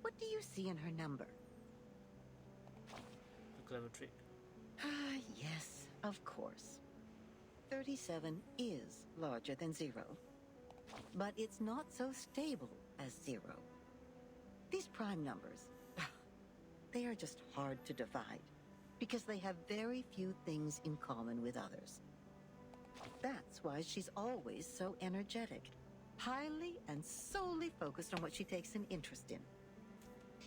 what do you see in her number? A clever trick. Yes, of course. 37 is larger than 0. But it's not so stable as 0. These prime numbers, they are just hard to divide because they have very few things in common with others. That's why she's always so energetic, highly and solely focused on what she takes an interest in.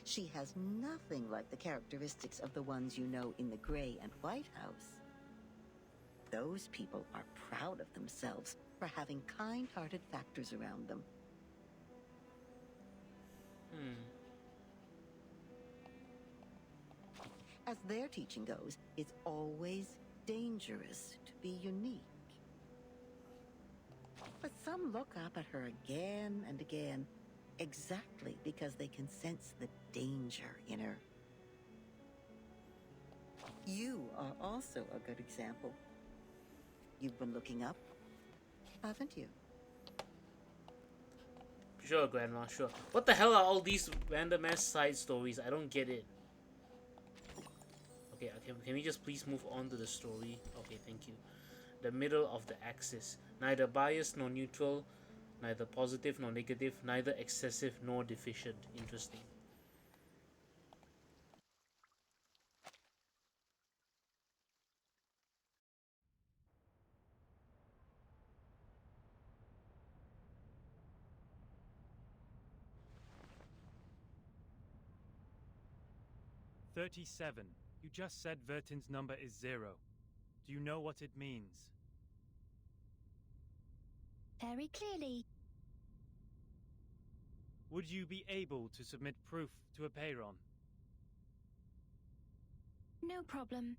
She has nothing like the characteristics of the ones you know in the Gray and White House. Those people are proud of themselves for having kind-hearted factors around them. As their teaching goes, it's always dangerous to be unique. But some look up at her again and again, exactly because they can sense the danger in her. You are also a good example. You've been looking up, haven't you? Sure, Grandma, sure. What the hell are all these random ass side stories? I don't get it. Okay, can we just please move on to the story? Okay, thank you. The middle of the axis. Neither biased nor neutral, neither positive nor negative, neither excessive nor deficient. Interesting. "37. You just said Vertin's number is 0. Do you know what it means?" Very clearly. Would you be able to submit proof to Apeiron? No problem.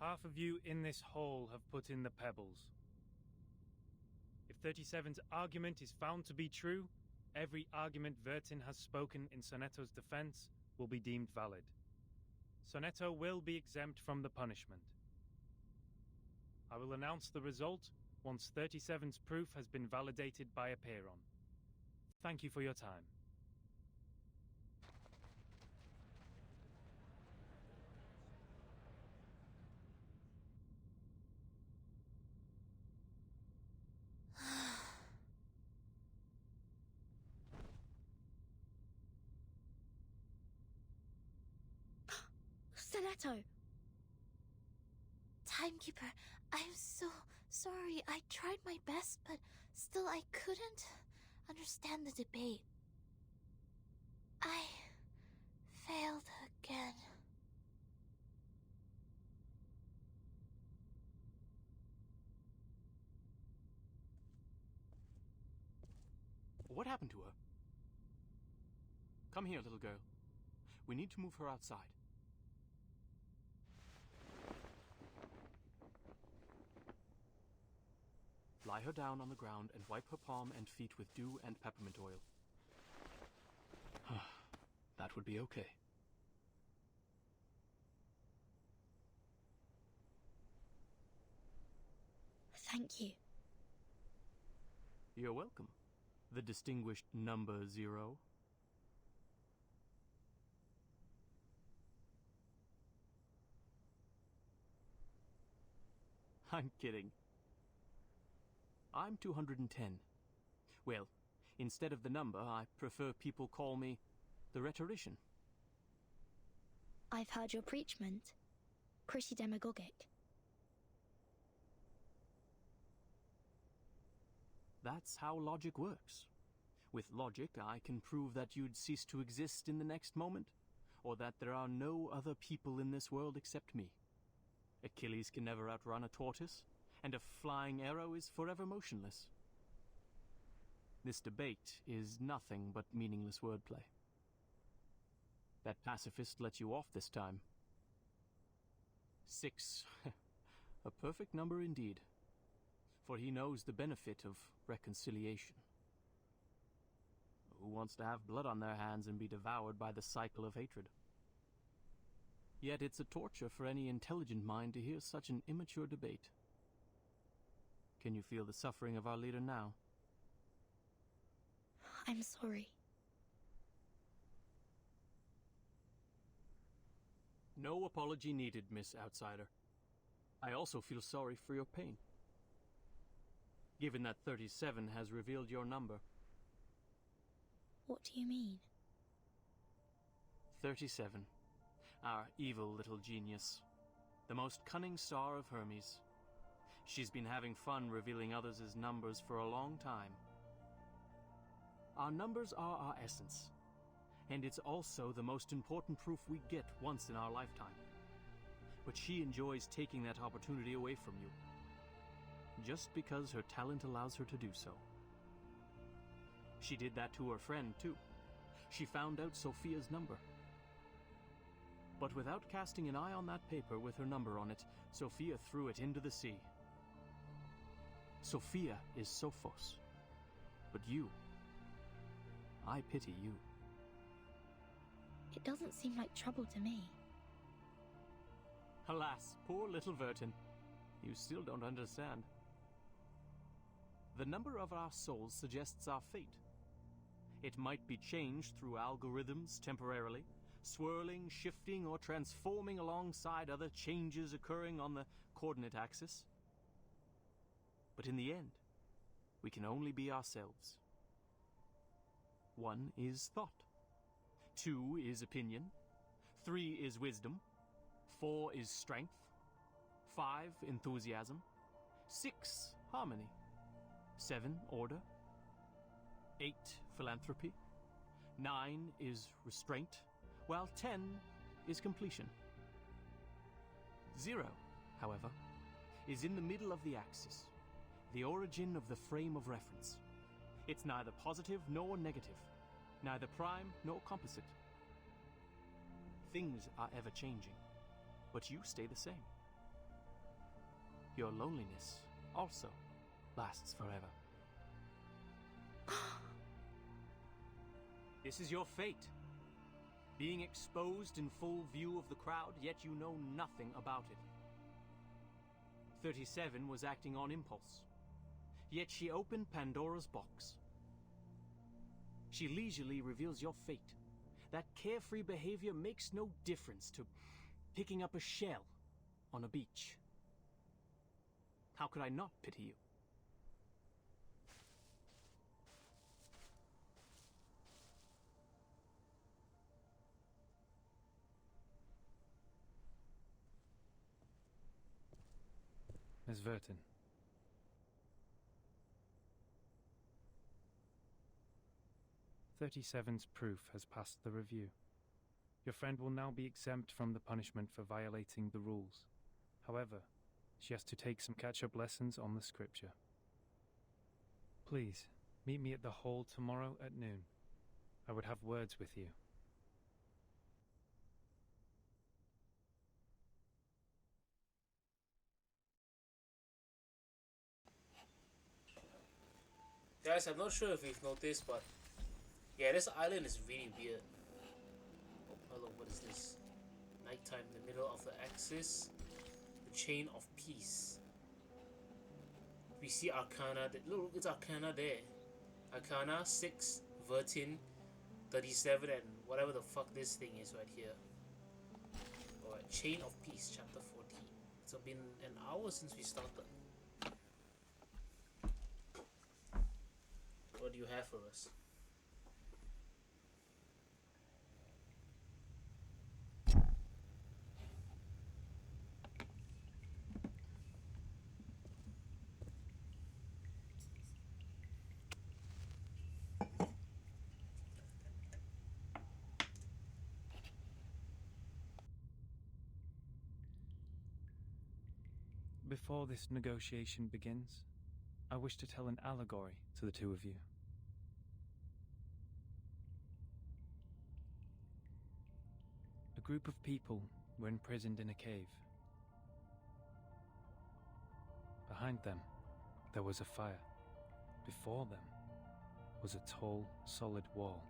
Half of you in this hall have put in the pebbles. If 37's argument is found to be true, every argument Vertin has spoken in Sonetto's defense will be deemed valid. Sonetto will be exempt from the punishment. I will announce the result once 37's proof has been validated by Apeiron. Thank you for your time. Sonetto! Timekeeper, I'm so sorry. I tried my best, but still I couldn't understand the debate. I failed again. What happened to her? Come here, little girl. We need to move her outside. Lie her down on the ground and wipe her palm and feet with dew and peppermint oil. That would be okay. Thank you. You're welcome, the distinguished number 0. I'm kidding. I'm 210. Well, instead of the number, I prefer people call me the rhetorician. I've heard your preachment. Pretty demagogic. That's how logic works. With logic, I can prove that you'd cease to exist in the next moment, or that there are no other people in this world except me. Achilles can never outrun a tortoise, and a flying arrow is forever motionless. This debate is nothing but meaningless wordplay. That pacifist let you off this time. 6. A perfect number indeed. For he knows the benefit of reconciliation. Who wants to have blood on their hands and be devoured by the cycle of hatred? Yet it's a torture for any intelligent mind to hear such an immature debate. Can you feel the suffering of our leader now? I'm sorry. No apology needed, Miss Outsider. I also feel sorry for your pain. Given that 37 has revealed your number. What do you mean? 37. Our evil little genius. The most cunning star of Hermes. She's been having fun revealing others' numbers for a long time. Our numbers are our essence. And it's also the most important proof we get once in our lifetime. But she enjoys taking that opportunity away from you. Just because her talent allows her to do so. She did that to her friend, too. She found out Sophia's number. But without casting an eye on that paper with her number on it, Sophia threw it into the sea. Sophia is Sophos. But you, I pity you. It doesn't seem like trouble to me. Alas, poor little Vertin. You still don't understand. The number of our souls suggests our fate. It might be changed through algorithms temporarily, swirling, shifting, or transforming alongside other changes occurring on the coordinate axis. But in the end, we can only be ourselves. 1 is thought. 2 is opinion. 3 is wisdom. 4 is strength. 5, enthusiasm. 6, harmony. 7, order. 8, philanthropy. 9 is restraint, while 10 is completion. 0, however, is in the middle of the axis, the origin of the frame of reference. It's neither positive nor negative, neither prime nor composite. Things are ever changing, but you stay the same. Your loneliness also lasts forever. This is your fate. Being exposed in full view of the crowd, yet you know nothing about it. 37 was acting on impulse, yet she opened Pandora's box. She leisurely reveals your fate. That carefree behavior makes no difference to picking up a shell on a beach. How could I not pity you? Miss Vertin. "37's proof has passed the review. Your friend will now be exempt from the punishment for violating the rules. However, she has to take some catch-up lessons on the scripture. Please, meet me at the hall tomorrow at noon. I would have words with you." Guys, I'm not sure if you've noticed, but yeah, this island is really weird. Oh, hello, what is this? Nighttime in the middle of the axis. The Chain of Peace. We see Arcana. Look, it's Arcana there. Arcana 6, Vertin 37, and whatever the fuck this thing is right here. Alright, Chain of Peace, chapter 14. It's been an hour since we started. What do you have for us? Before this negotiation begins, I wish to tell an allegory to the two of you. A group of people were imprisoned in a cave. Behind them, there was a fire. Before them was a tall, solid wall.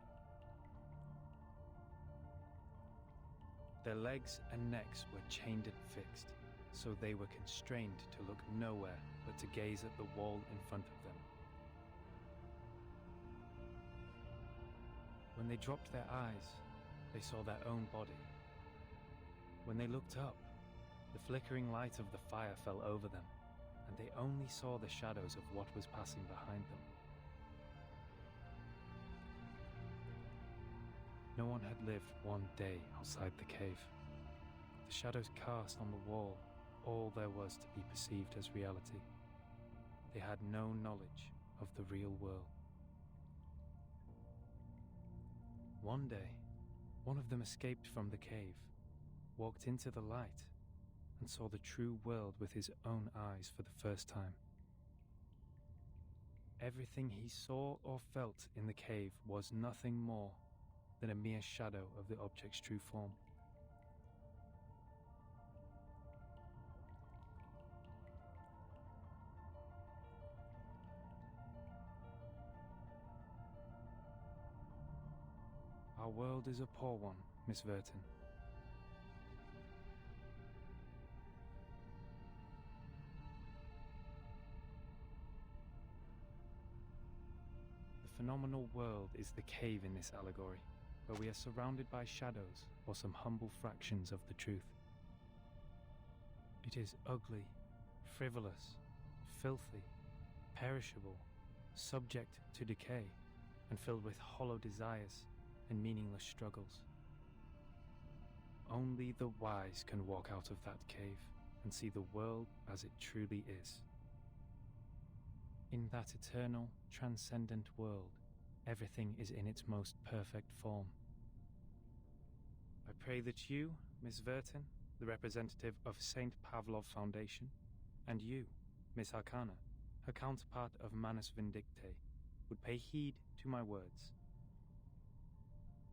Their legs and necks were chained and fixed, so they were constrained to look nowhere but to gaze at the wall in front of them. When they dropped their eyes, they saw their own body. When they looked up, the flickering light of the fire fell over them, and they only saw the shadows of what was passing behind them. No one had lived one day outside the cave. The shadows cast on the wall all there was to be perceived as reality. They had no knowledge of the real world. One day, one of them escaped from the cave, walked into the light, and saw the true world with his own eyes for the first time. Everything he saw or felt in the cave was nothing more than a mere shadow of the object's true form. Our world is a poor one, Miss Vertin. The phenomenal world is the cave in this allegory, where we are surrounded by shadows or some humble fractions of the truth. It is ugly, frivolous, filthy, perishable, subject to decay, and filled with hollow desires and meaningless struggles. Only the wise can walk out of that cave and see the world as it truly is. In that eternal, transcendent world, everything is in its most perfect form. I pray that you, Miss Vertin, the representative of St. Pavlov Foundation, and you, Miss Arcana, her counterpart of Manus Vindicte, would pay heed to my words.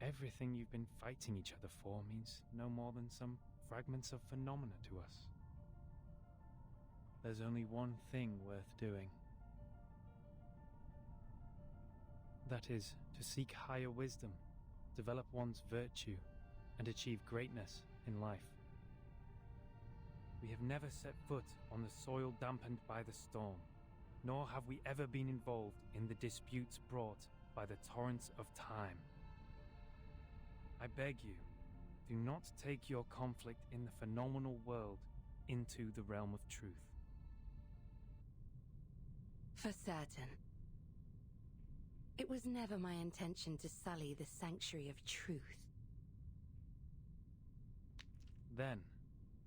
Everything you've been fighting each other for means no more than some fragments of phenomena to us. There's only one thing worth doing. That is, to seek higher wisdom, develop one's virtue, and achieve greatness in life. We have never set foot on the soil dampened by the storm, nor have we ever been involved in the disputes brought by the torrents of time. I beg you, do not take your conflict in the phenomenal world into the realm of truth. For certain. It was never my intention to sully the sanctuary of truth. Then,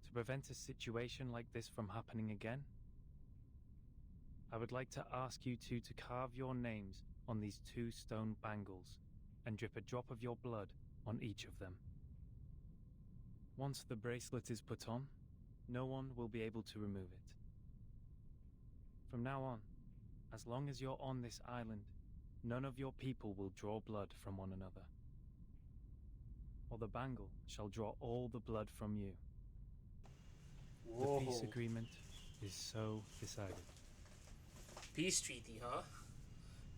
to prevent a situation like this from happening again, I would like to ask you two to carve your names on these 2 stone bangles and drip a drop of your blood on each of them. Once the bracelet is put on, no one will be able to remove it. From now on, as long as you're on this island, none of your people will draw blood from one another, or the bangle shall draw all the blood from you. Whoa. The peace agreement is so decided. Peace treaty, huh?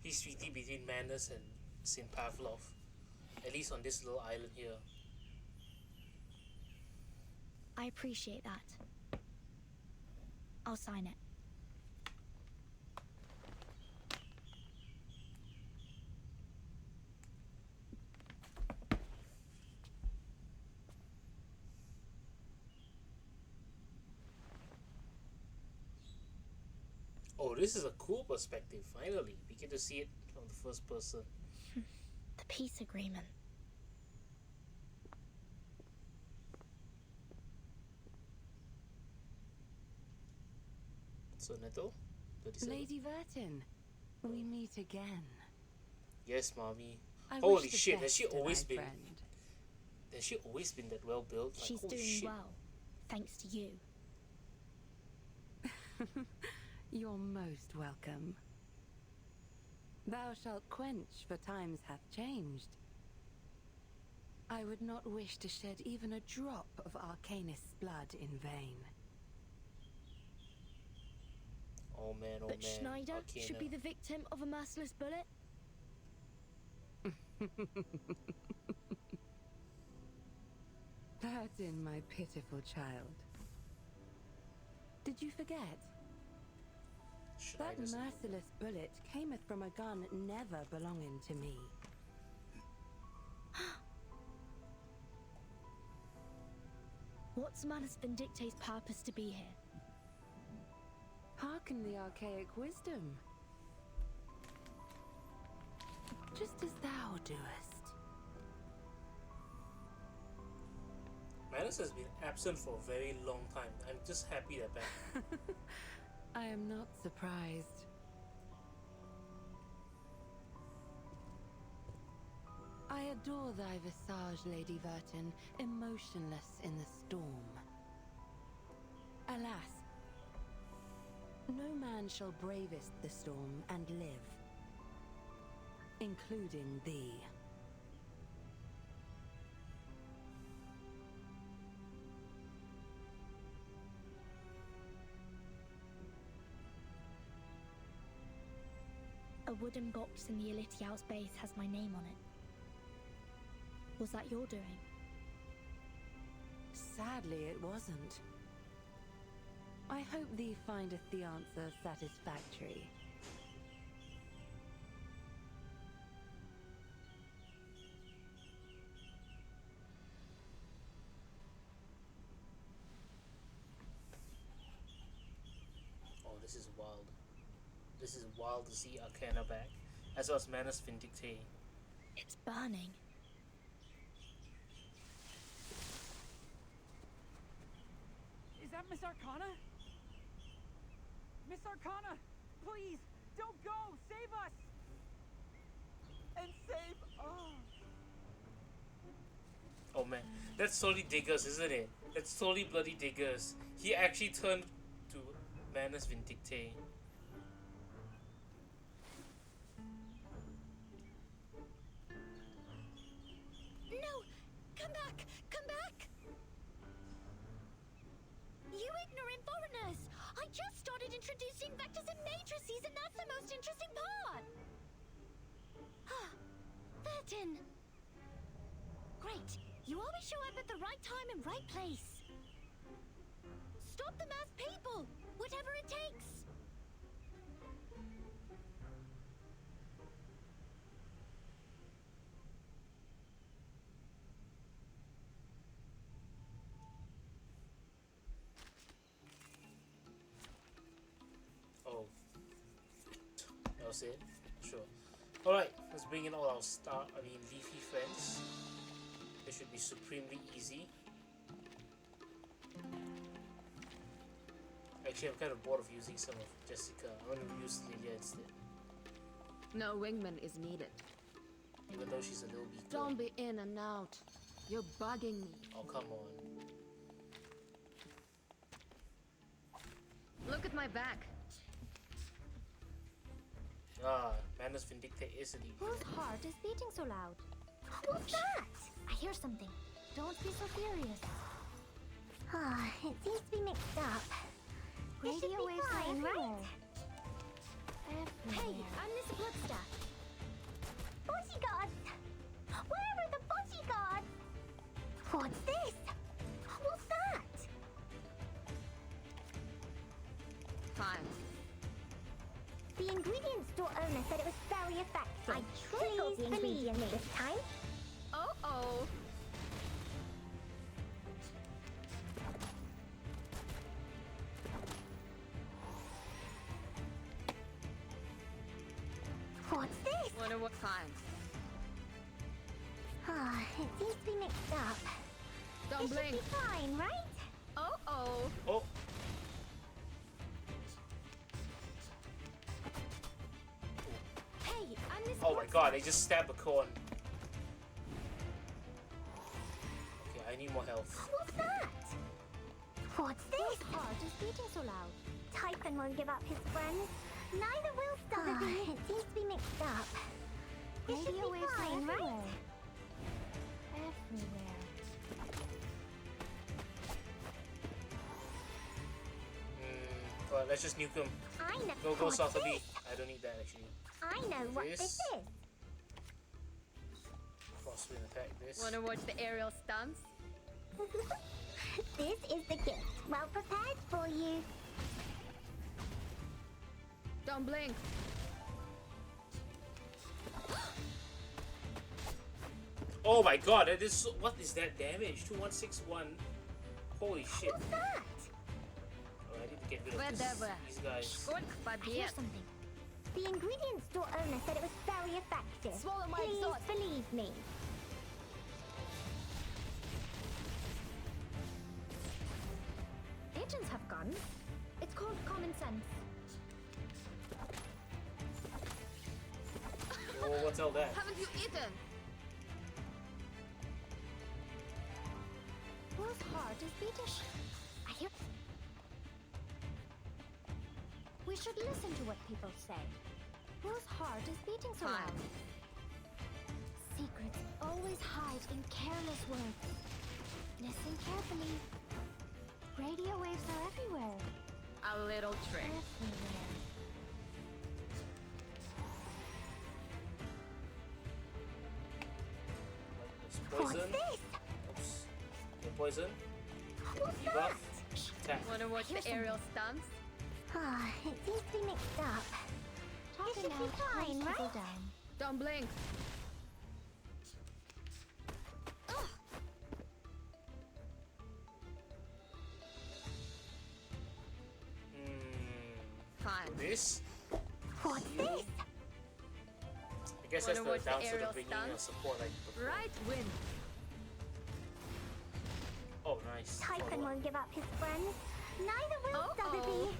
Peace treaty between Manus and St. Pavlov. At least on this little island here. I appreciate that. I'll sign it. Oh, this is a cool perspective, finally. We get to see it from the first person. The peace agreement. Sonetto? 37. Lady Vertin, we meet again. Yes, mommy. I Holy wish the shit, has best she to always thy been... friend. Has she always been that well built? Like, She's holy doing shit. well, thanks to you. You're most welcome. Thou shalt quench, for times hath changed. I would not wish to shed even a drop of Arcanist's blood in vain. Oh man, But Schneider Arcana. should be the victim of a merciless bullet? Vertin, my pitiful child. Did you forget? That Schneider's merciless bullet cameth from a gun never belonging to me. What's Manus Vindicte's purpose to be here? Hearken the archaic wisdom. Just as thou doest. Manus has been absent for a very long time. I'm just happy they're back. I am not surprised. I adore thy visage, Lady Vertin, emotionless in the storm. Alas, no man shall bravest the storm and live, including thee. A wooden box in the Elitiaus base has my name on it. Was that your doing? Sadly, it wasn't. I hope thee findeth the answer satisfactory. Oh, this is wild. This is wild to see Arcana back. As well as Manus Vindicte. It's burning. Is that Miss Arcana? Miss Arcana, please, don't go! Save us! And save us! Oh man, that's totally Diggers, isn't it? That's totally bloody Diggers. He actually turned to Manus Vindicte. No! Come back! Come back! You ignorant foreigners! I just started introducing vectors and matrices, and that's the most interesting part! Vertin! Great! You always show up at the right time and right place! Stop the mass people! Whatever it takes! Oh. That was it? Sure. Alright, let's bring in all our leafy friends. They should be supremely easy. Actually, I'm kind of bored of using some of Jessica. I want to use Lilia instead. No wingman is needed. Even though she's a little weaker. Don't be in and out. You're bugging me. Oh, come on. Look at my back. Ah, Manus Vindicte is elite. Whose heart is beating so loud? What's that? I hear something. Don't be so furious. It seems to be mixed up. Radio waves fine, right? Hey, I'm Miss Bloodstaff. Bodyguards! Where are the bodyguards? What's this? What's that? Fine. The ingredient store owner said it was very effective. I tripled the ingredient this time. Oh. What's this? Wonder what kind. Ah, it seems to be mixed up. Don't This blink. should be fine, right? Oh. Oh. Hey, I'm Miss Oh my god, I just stabbed a corn. Okay, I need more health. What's that? What's this? Whose heart is beating so loud? Typhon won't give up his friends. Neither will Sotheby. It seems to be mixed up. This should be fine, right? Everywhere. Well, let's just nuke him. I know. Go, What's Sotheby. this? I don't need that actually. I know what this is. Crosswind attack this. Wanna watch the aerial stunts? This is the gift. Well prepared for you. Don't blink. Oh my god, that is so, what is that damage? 2161. Holy shit. What's that? Oh, I need to get rid of these guys. Here's something. The ingredient store owner said it was very effective. Swallow my Please exhaust. believe me. Agents have guns. It's called common sense. Oh, what's all that? Haven't you eaten? Whose heart is beating? I hear. We should listen to what people say. Whose heart is beating so loud? Secrets always hide in careless words. Listen carefully. Radio waves are everywhere. A little trick. Everywhere. Poison. What's this? Oops. Okay, poison. What's Debuff. that? Attack. Wanna watch Here's the aerial stunts? Ah, it seems to be mixed up. This should be fine, right? Don't blink. Fine. This? What's this? I guess that's Wanna the watch the downside aerial of bringing in stunts? support like before. Right win. Oh, nice. Typhon Follow up. won't give up his friends. Neither will Sotheby.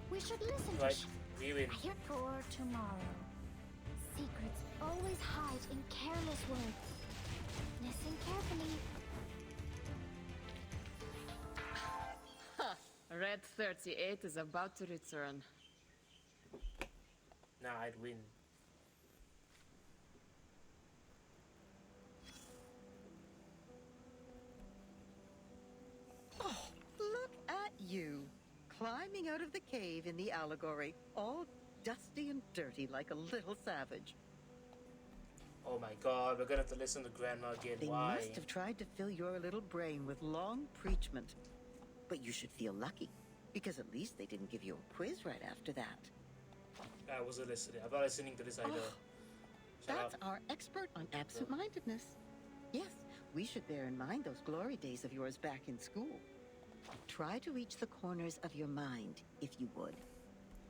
We should listen Right, to we win. I hear for tomorrow. Secrets always hide in careless words. Listen carefully. Red 38 is about to return. Nah, I'd win. Oh, look at you, climbing out of the cave in the allegory, all dusty and dirty like a little savage. Oh my god, we're gonna have to listen to Grandma again. They Why? must have tried to fill your little brain with long preachment. But you should feel lucky, because at least they didn't give you a quiz right after that. I wasn't listening. I'm not listening to this either. Shut That's up. our expert on absent-mindedness. Yes, we should bear in mind those glory days of yours back in school. Try to reach the corners of your mind, if you would.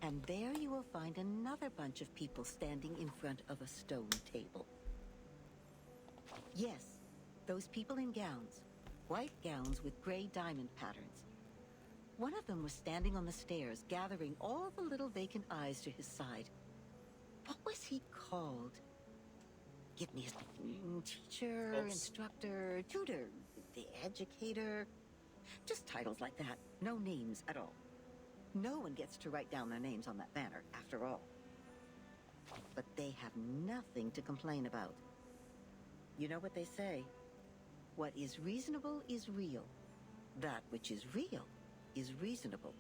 And there you will find another bunch of people standing in front of a stone table. Yes, those people in gowns. White gowns with gray diamond patterns. One of them was standing on the stairs, gathering all the little vacant eyes to his side. What was he called? Give me his teacher, Oops. instructor, tutor, the educator. Just titles like that, no names at all. No one gets to write down their names on that banner, after all. But they have nothing to complain about. You know what they say? What is reasonable is real. That which is real is reasonable.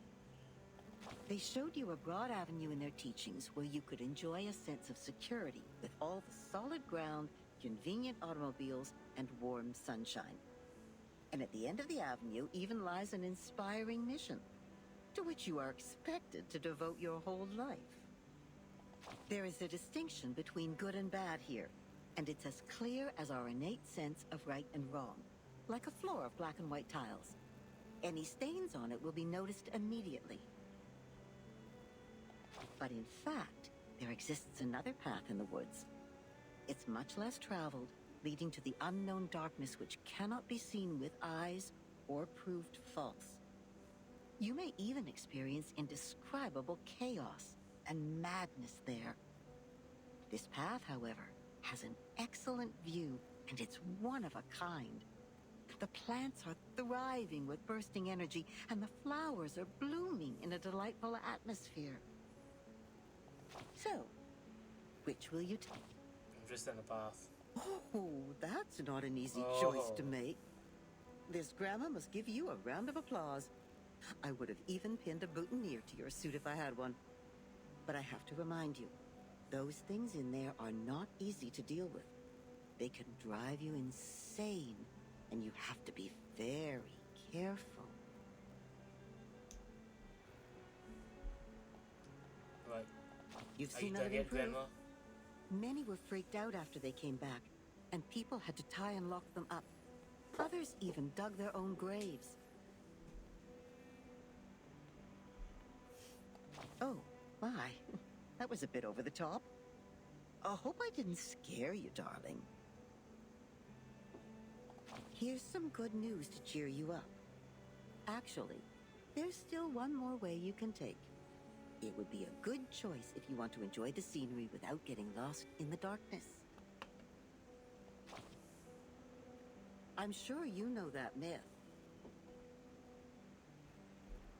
They showed you a broad avenue in their teachings where you could enjoy a sense of security with all the solid ground, convenient automobiles, and warm sunshine. And at the end of the avenue even lies an inspiring mission, to which you are expected to devote your whole life. There is a distinction between good and bad here, and it's as clear as our innate sense of right and wrong, like a floor of black and white tiles. Any stains on it will be noticed immediately. But in fact, there exists another path in the woods. It's much less traveled, leading to the unknown darkness which cannot be seen with eyes or proved false. You may even experience indescribable chaos and madness there. This path, however, has an excellent view, and it's one of a kind. The plants are thriving with bursting energy, and the flowers are blooming in a delightful atmosphere. So, which will you take? I'm just in the path. Oh, that's not an easy choice to make. This grandma must give you a round of applause. I would have even pinned a boutonniere to your suit if I had one. But I have to remind you, those things in there are not easy to deal with. They can drive you insane, and you have to be very careful. Right. You've Are you seen done other yet, improve. Grandma? Many were freaked out after they came back, and people had to tie and lock them up. Others even dug their own graves. Oh, my. That was a bit over the top. I hope I didn't scare you, darling. Here's some good news to cheer you up. Actually, there's still one more way you can take. It would be a good choice if you want to enjoy the scenery without getting lost in the darkness. I'm sure you know that myth.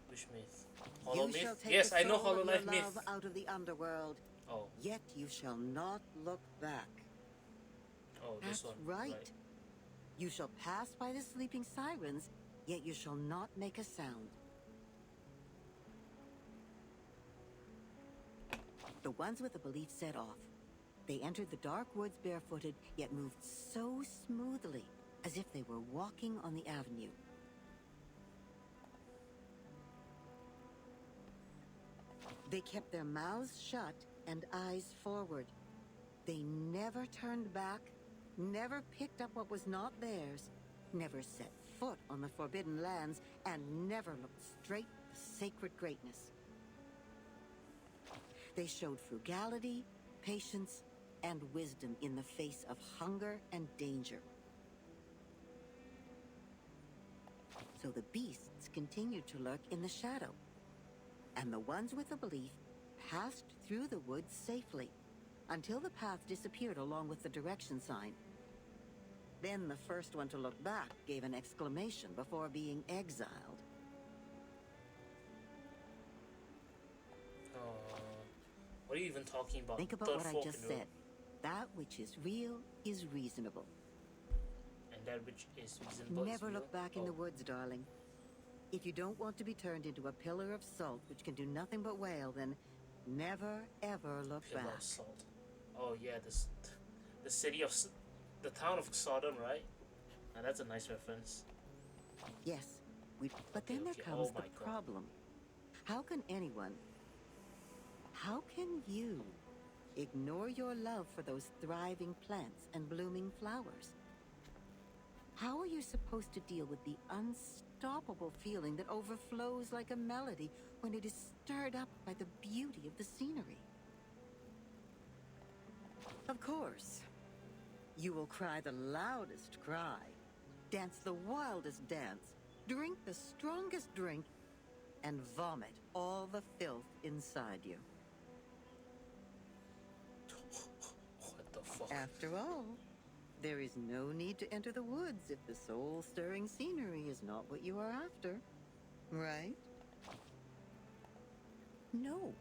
Which myth? Hollow You shall myth? take Yes, the I know soul Hollow of your Knife myth. love out of the underworld. Oh. Yet you shall not look back. Oh, this That's one. right. You shall pass by the sleeping sirens, yet you shall not make a sound. The ones with the belief set off. They entered the dark woods barefooted, yet moved so smoothly, as if they were walking on the avenue. They kept their mouths shut and eyes forward. They never turned back, never picked up what was not theirs, never set foot on the forbidden lands, and never looked straight at the sacred greatness. They showed frugality, patience, and wisdom in the face of hunger and danger. So the beasts continued to lurk in the shadow, and the ones with the belief passed through the woods safely until the path disappeared along with the direction sign. Then the first one to look back gave an exclamation before being exiled. What are you even talking about? Think about Third what I fork just in the road. said. That which is real is reasonable. And that which is reasonable Never is look real? back in the woods, darling. If you don't want to be turned into a pillar of salt which can do nothing but wail, then never, ever look Pillar back. of salt. Oh yeah, the city of the town of Sodom, right? Now that's a nice reference. Yes, but then there okay. comes Oh my the God. problem. How can you ignore your love for those thriving plants and blooming flowers? How are you supposed to deal with the unstoppable feeling that overflows like a melody when it is stirred up by the beauty of the scenery? Of course, you will cry the loudest cry, dance the wildest dance, drink the strongest drink, and vomit all the filth inside you. What the fuck? After all, there is no need to enter the woods if the soul-stirring scenery is not what you are after, right? No.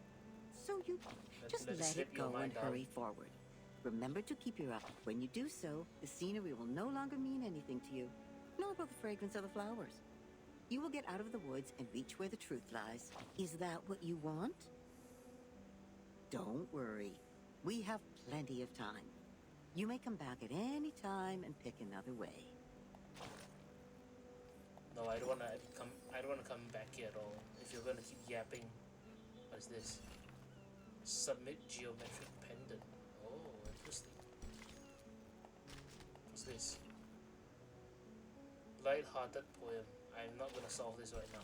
So you just let it go and hurry forward. Remember to keep your eye. When you do so, the scenery will no longer mean anything to you, nor will the fragrance of the flowers. You will get out of the woods and reach where the truth lies. Is that what you want? Don't worry. We have plenty of time. You may come back at any time and pick another way. No, I don't wanna come. I don't wanna come back here at all. If you're gonna keep yapping, what is this? Submit geometric pendant. Oh, interesting. What's this? Light-hearted poem. I'm not gonna solve this right now.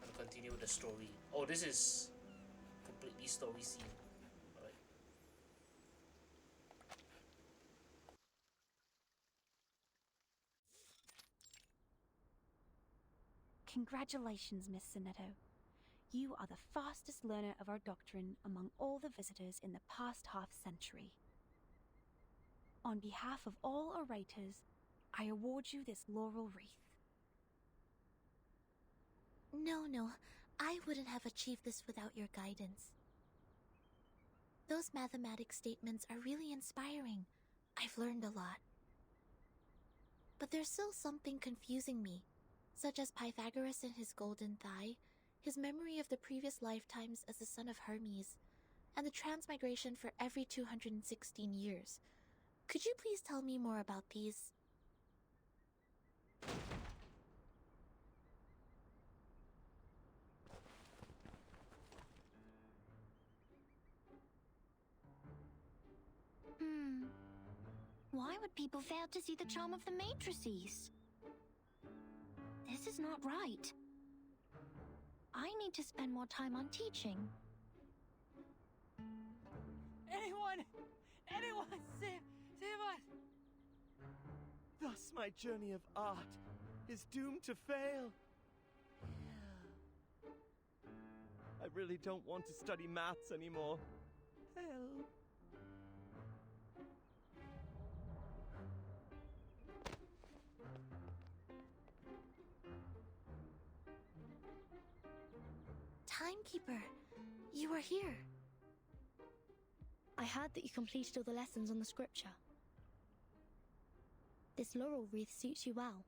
I'm gonna continue with the story. Oh, this is completely story scene. Alright. Congratulations, Miss Sonetto. You are the fastest learner of our doctrine among all the visitors in the past half-century. On behalf of all orators, I award you this laurel wreath. No, I wouldn't have achieved this without your guidance. Those mathematics statements are really inspiring. I've learned a lot. But there's still something confusing me, such as Pythagoras and his golden thigh, his memory of the previous lifetimes as the son of Hermes, and the transmigration for every 216 years. Could you please tell me more about these? Why would people fail to see the charm of the matrices? This is not right. I need to spend more time on teaching. Anyone, save us! Thus my journey of art is doomed to fail. I really don't want to study maths anymore. Help. Timekeeper, you are here. I heard that you completed all the lessons on the scripture. This laurel wreath suits you well.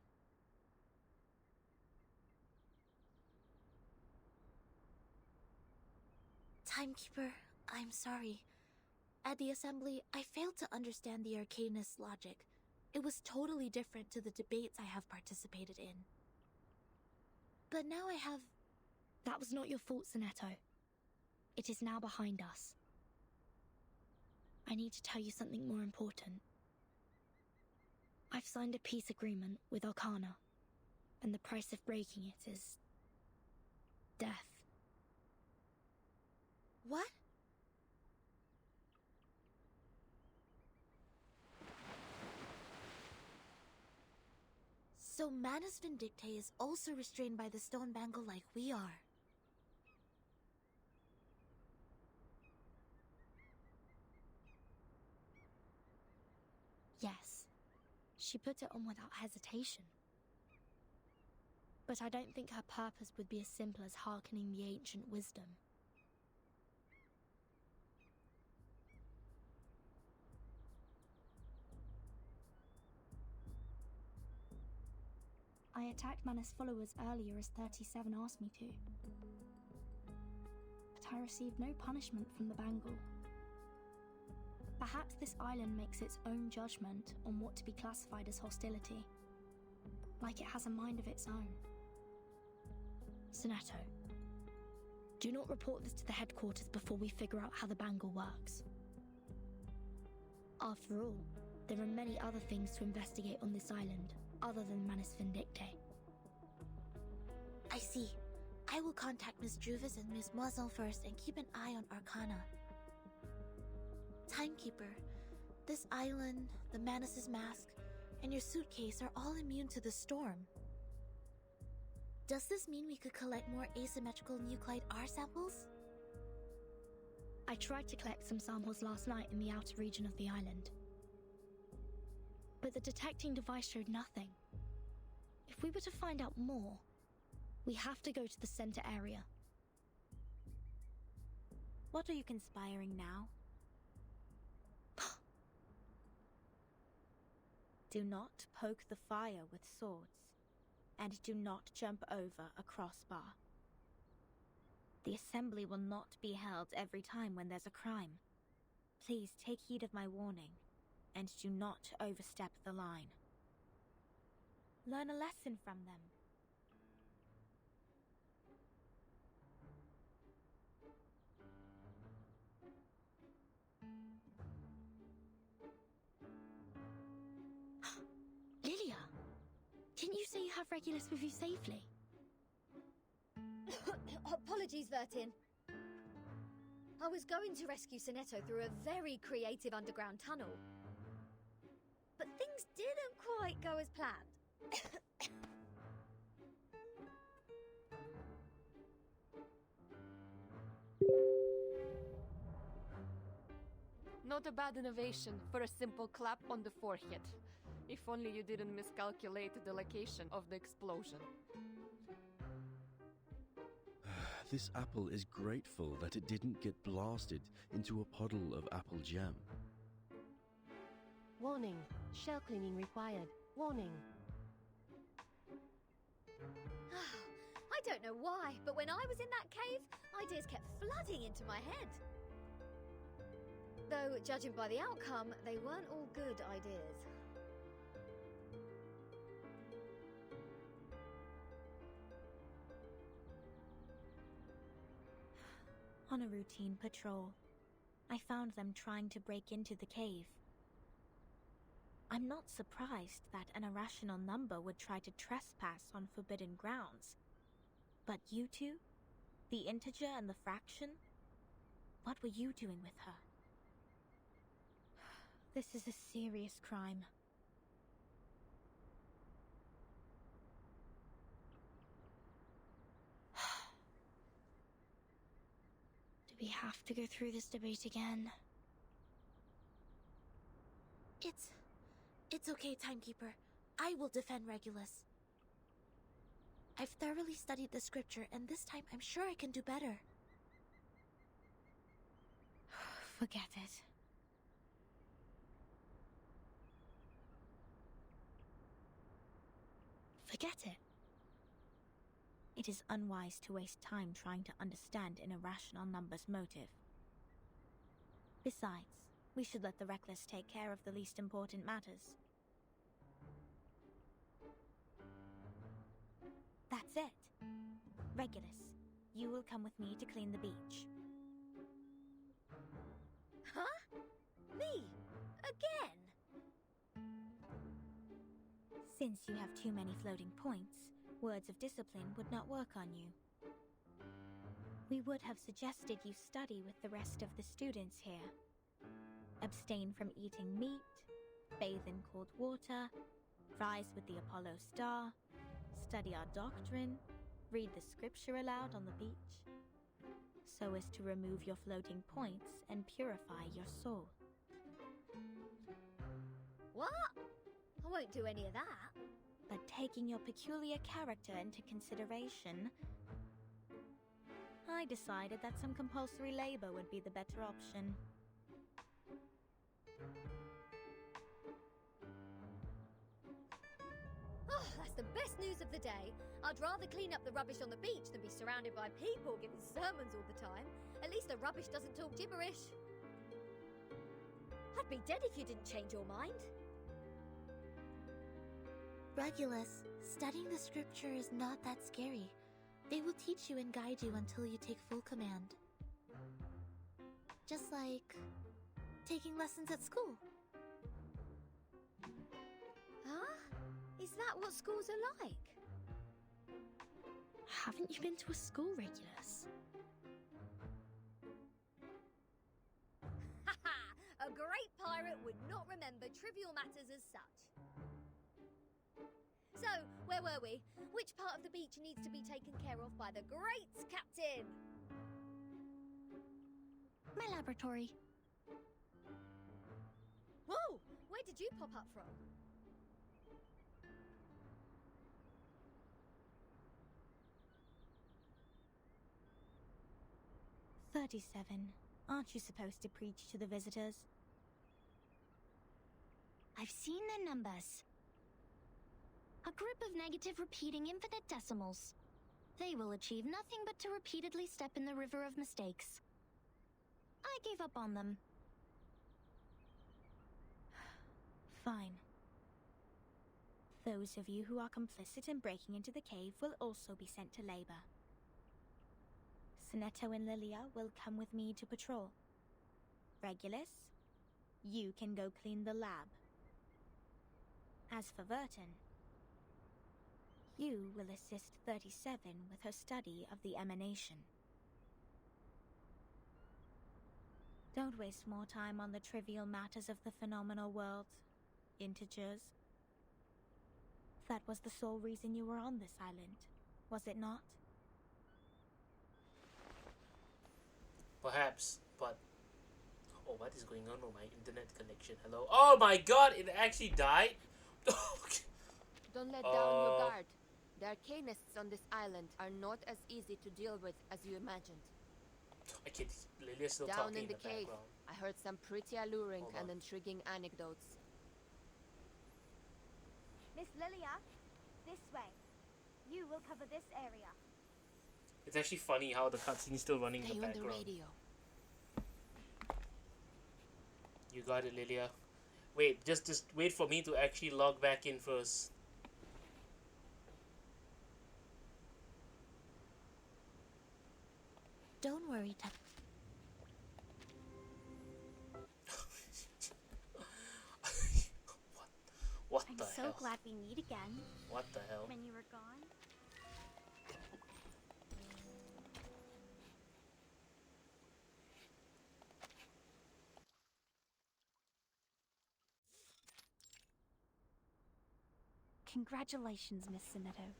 Timekeeper, I'm sorry. At the assembly, I failed to understand the Arcanist's logic. It was totally different to the debates I have participated in. But now I have... That was not your fault, Sonetto. It is now behind us. I need to tell you something more important. I've signed a peace agreement with Arcana, and the price of breaking it is... death. What? So Manus Vindictae is also restrained by the stone bangle like we are. Yes, she put it on without hesitation. But I don't think her purpose would be as simple as hearkening the ancient wisdom. I attacked Manus' followers earlier as 37 asked me to. But I received no punishment from the bangle. Perhaps this island makes its own judgment on what to be classified as hostility. Like it has a mind of its own. Sonetto, do not report this to the headquarters before we figure out how the bangle works. After all, there are many other things to investigate on this island, other than Manus Vindictae. I see. I will contact Miss Juvis and Miss Moiselle first and keep an eye on Arcana. Timekeeper, this island, the Manus' mask, and your suitcase are all immune to the storm. Does this mean we could collect more asymmetrical nuclide R samples? I tried to collect some samples last night in the outer region of the island. But the detecting device showed nothing. If we were to find out more, we have to go to the center area. What are you conspiring now? Do not poke the fire with swords, and do not jump over a crossbar. The assembly will not be held every time when there's a crime. Please take heed of my warning, and do not overstep the line. Learn a lesson from them. Lilia, didn't you say you have Regulus with you safely? Apologies, Vertin. I was going to rescue Sonetto through a very creative underground tunnel. But things didn't quite go as planned. Not a bad innovation for a simple clap on the forehead. If only you didn't miscalculate the location of the explosion. This apple is grateful that it didn't get blasted into a puddle of apple jam. Warning. Shell cleaning required. Warning. I don't know why, but when I was in that cave, ideas kept flooding into my head. Though, judging by the outcome, they weren't all good ideas. On a routine patrol, I found them trying to break into the cave. I'm not surprised that an irrational number would try to trespass on forbidden grounds. But you two? The integer and the fraction? What were you doing with her? This is a serious crime. Do we have to go through this debate again? It's okay, Timekeeper. I will defend Regulus. I've thoroughly studied the scripture, and this time I'm sure I can do better. Forget it. Forget it. It is unwise to waste time trying to understand an irrational number's motive. Besides, we should let the reckless take care of the least important matters. That's it. Regulus, you will come with me to clean the beach. Huh? Me? Again? Since you have too many floating points, words of discipline would not work on you. We would have suggested you study with the rest of the students here. Abstain from eating meat, bathe in cold water, rise with the Apollo star, study our doctrine, read the scripture aloud on the beach, so as to remove your floating points and purify your soul. What? I won't do any of that. But taking your peculiar character into consideration, I decided that some compulsory labor would be the better option. Oh, that's the best news of the day. I'd rather clean up the rubbish on the beach than be surrounded by people giving sermons all the time. At least the rubbish doesn't talk gibberish. I'd be dead if you didn't change your mind. Regulus, studying the scripture is not that scary. They will teach you and guide you until you take full command. Just like taking lessons at school. Huh? Is that what schools are like? Haven't you been to a school, Regulus? Haha! A great pirate would not remember trivial matters as such. So, where were we? Which part of the beach needs to be taken care of by the great captain? My laboratory. Whoa! Where did you pop up from? "37. Aren't you supposed to preach to the visitors?" I've seen their numbers. A group of negative repeating infinite decimals. They will achieve nothing but to repeatedly step in the river of mistakes. I gave up on them. Fine. Those of you who are complicit in breaking into the cave will also be sent to labor. Sonetto and Lilia will come with me to patrol. Regulus, you can go clean the lab. As for Verton, you will assist 37 with her study of the emanation. Don't waste more time on the trivial matters of the phenomenal world, integers. That was the sole reason you were on this island, was it not? Perhaps, but... Oh, what is going on with my internet connection? Hello? Oh my god, it actually died? Don't let down your guard. The Arcanists on this island are not as easy to deal with as you imagined. I can... Lilia's still Down talking in the cave, background. I heard some pretty alluring and intriguing anecdotes. Miss Lilia, this way. You will cover this area. It's actually funny how the cutscene's still running in the Stay on background. the radio. You got it, Lilia. Wait, just wait for me to actually log back in first. Don't worry, What I'm the so hell? glad we meet again. What the hell? When you were gone. Congratulations, Miss Sonetto.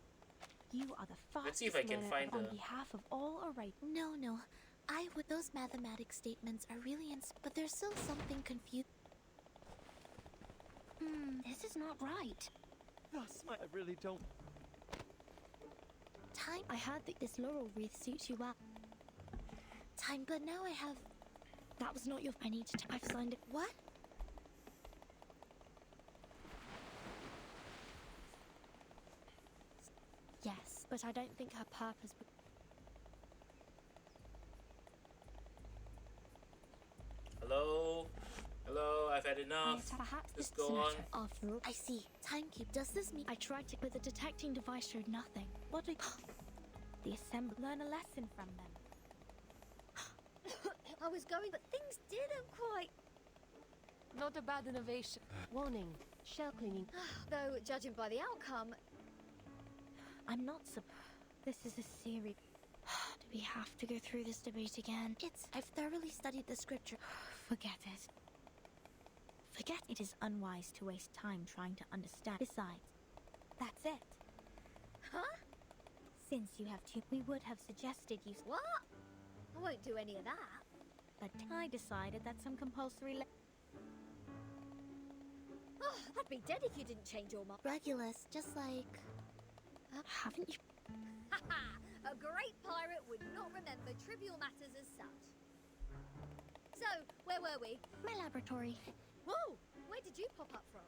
You are the fastest Let's see if I can learner find on the... behalf of all Array. No. I would. Those mathematic statements are really but there's still something confused. This is not right. I really don't... Time. I heard that this laurel wreath suits you well. Time, but now I have... That was not your... I need to... I've signed it. What? Yes, but I don't think her purpose would... Hello? Hello, I've had enough. Perhaps Just this go on. Sonetto, after all. I see. Timekeep, does this mean... I tried to... But the detecting device showed nothing. What did... The assembly. Learn a lesson from them. I was going, but things didn't quite. Not a bad innovation. Warning, shell cleaning. Though, judging by the outcome, I'm not This is a series. Do we have to go through this debate again? I've thoroughly studied the scripture. Forget it. Forget it is unwise to waste time trying to understand. Besides, that's it. Huh? Since you have two, we would have suggested you... What? I won't do any of that. But I decided that some compulsory... Oh, I'd be dead if you didn't change your mind. Regulus, just like... Haven't you... A great pirate would not remember trivial matters as such. So, where were we? My laboratory. Whoa! Where did you pop up from?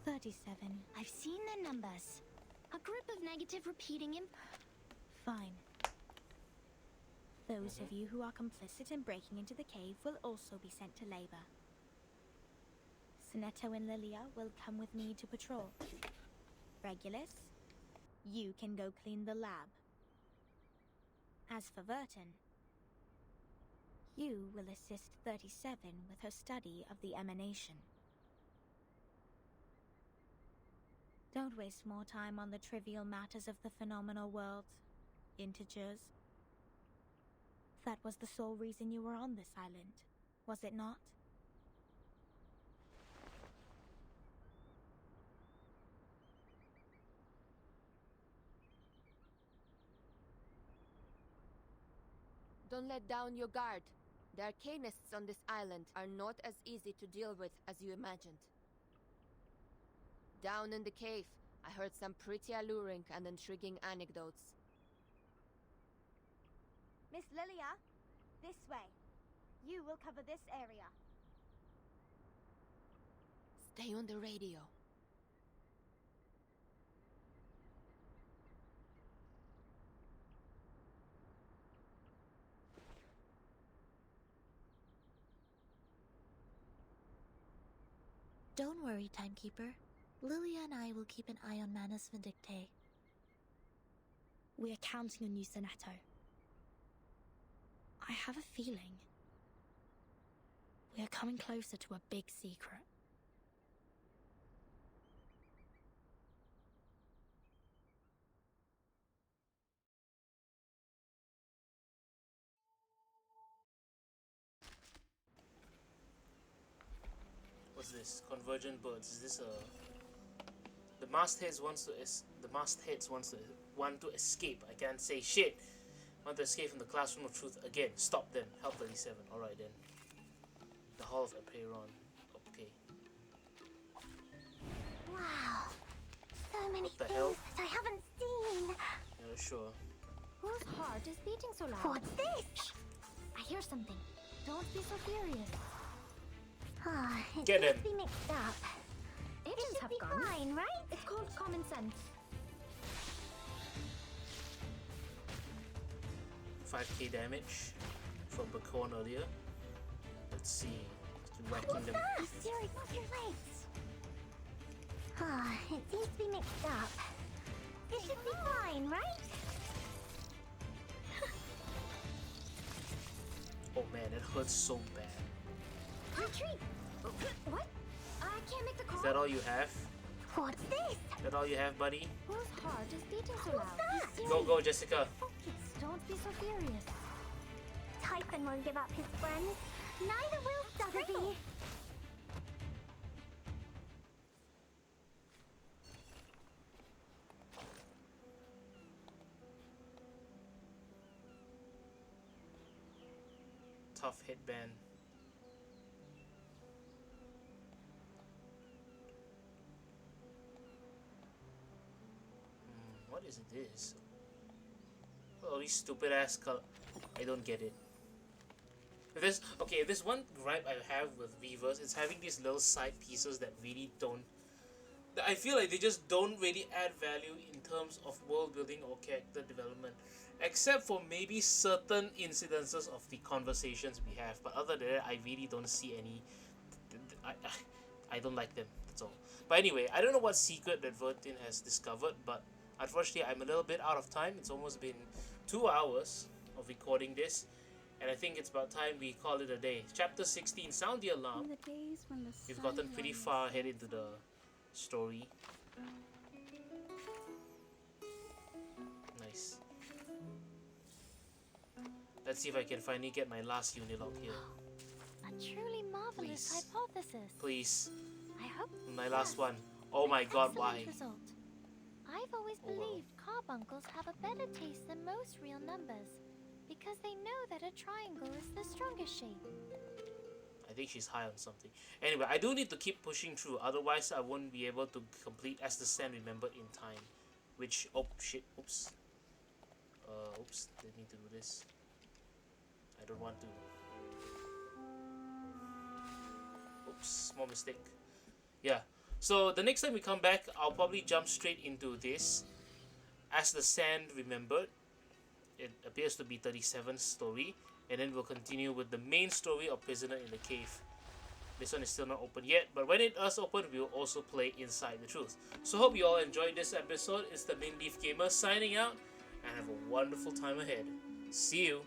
37. I've seen their numbers. A group of negative repeating Fine. Those of you who are complicit in breaking into the cave will also be sent to labor. Sonetto and Lilia will come with me to patrol. Regulus, you can go clean the lab. As for Verton, you will assist 37 with her study of the emanation. Don't waste more time on the trivial matters of the phenomenal world, integers. That was the sole reason you were on this island, was it not? Don't let down your guard. The Arcanists on this island are not as easy to deal with as you imagined. Down in the cave, I heard some pretty alluring and intriguing anecdotes. Miss Lilia, this way. You will cover this area. Stay on the radio. Don't worry, Timekeeper. Lilia and I will keep an eye on Manus Vindictae. We are counting on you, Sonetto. I have a feeling we are coming closer to a big secret. What's this? Convergent birds. Is this a... The mastheads want to escape. I can't say shit. Want to escape from the classroom of truth again. Stop them. Help 37. Alright then. The Hall of Apeiron. Okay. Wow. So many What the things hell? that I haven't seen. Yeah, sure. Whose heart is beating so loud? What's this? I hear something. Don't be so furious. It Get seems him. to be mixed up. Agents should have be guns. fine, right? It's called common sense. 5k damage from Bacon earlier. Let's see. Whacking them. Siri, move your legs. It seems to be mixed up. It should be fine, right? Oh man, it hurts so bad. Retreat! What? I can't make the call. Is that all you have? What's this? Is that all you have, buddy? Whose heart is beating so loud? Go, go, Jessica. Don't be so furious. Typhon won't give up his friends. Neither will Sotheby. Tough headband. What is this? Oh, these stupid ass color. I don't get it. If there's one gripe I have with Weavers, it's having these little side pieces that really don't. I feel like they just don't really add value in terms of world building or character development, except for maybe certain incidences of the conversations we have. But other than that, I really don't see any. I don't like them. That's all. But anyway, I don't know what secret that Vertin has discovered, but unfortunately, I'm a little bit out of time. It's almost been 2 hours of recording this, and I think it's about time we call it a day. Chapter 16, Sound the Alarm. We've gotten pretty far ahead into the story. Nice. Let's see if I can finally get my last Unilog here. A truly marvelous Please. hypothesis. Please. I hope My last one. Oh my god, why? Result. I've always Oh, well. believed carbuncles have a better taste than most real numbers, because they know that a triangle is the strongest shape. I think she's high on something. Anyway, I do need to keep pushing through, otherwise I won't be able to complete As the Sand Remembered in time. Which, oh shit, oops. Oops, didn't need to do this. I don't want to. Oops, small mistake. Yeah, so the next time we come back, I'll probably jump straight into this. As the Sand Remembered. It appears to be 37's story. And then we'll continue with the main story of Prisoner in the Cave. This one is still not open yet, but when it does open, we will also play Inside the Truth. So hope you all enjoyed this episode. It's the Main Leaf Gamer signing out, and have a wonderful time ahead. See you!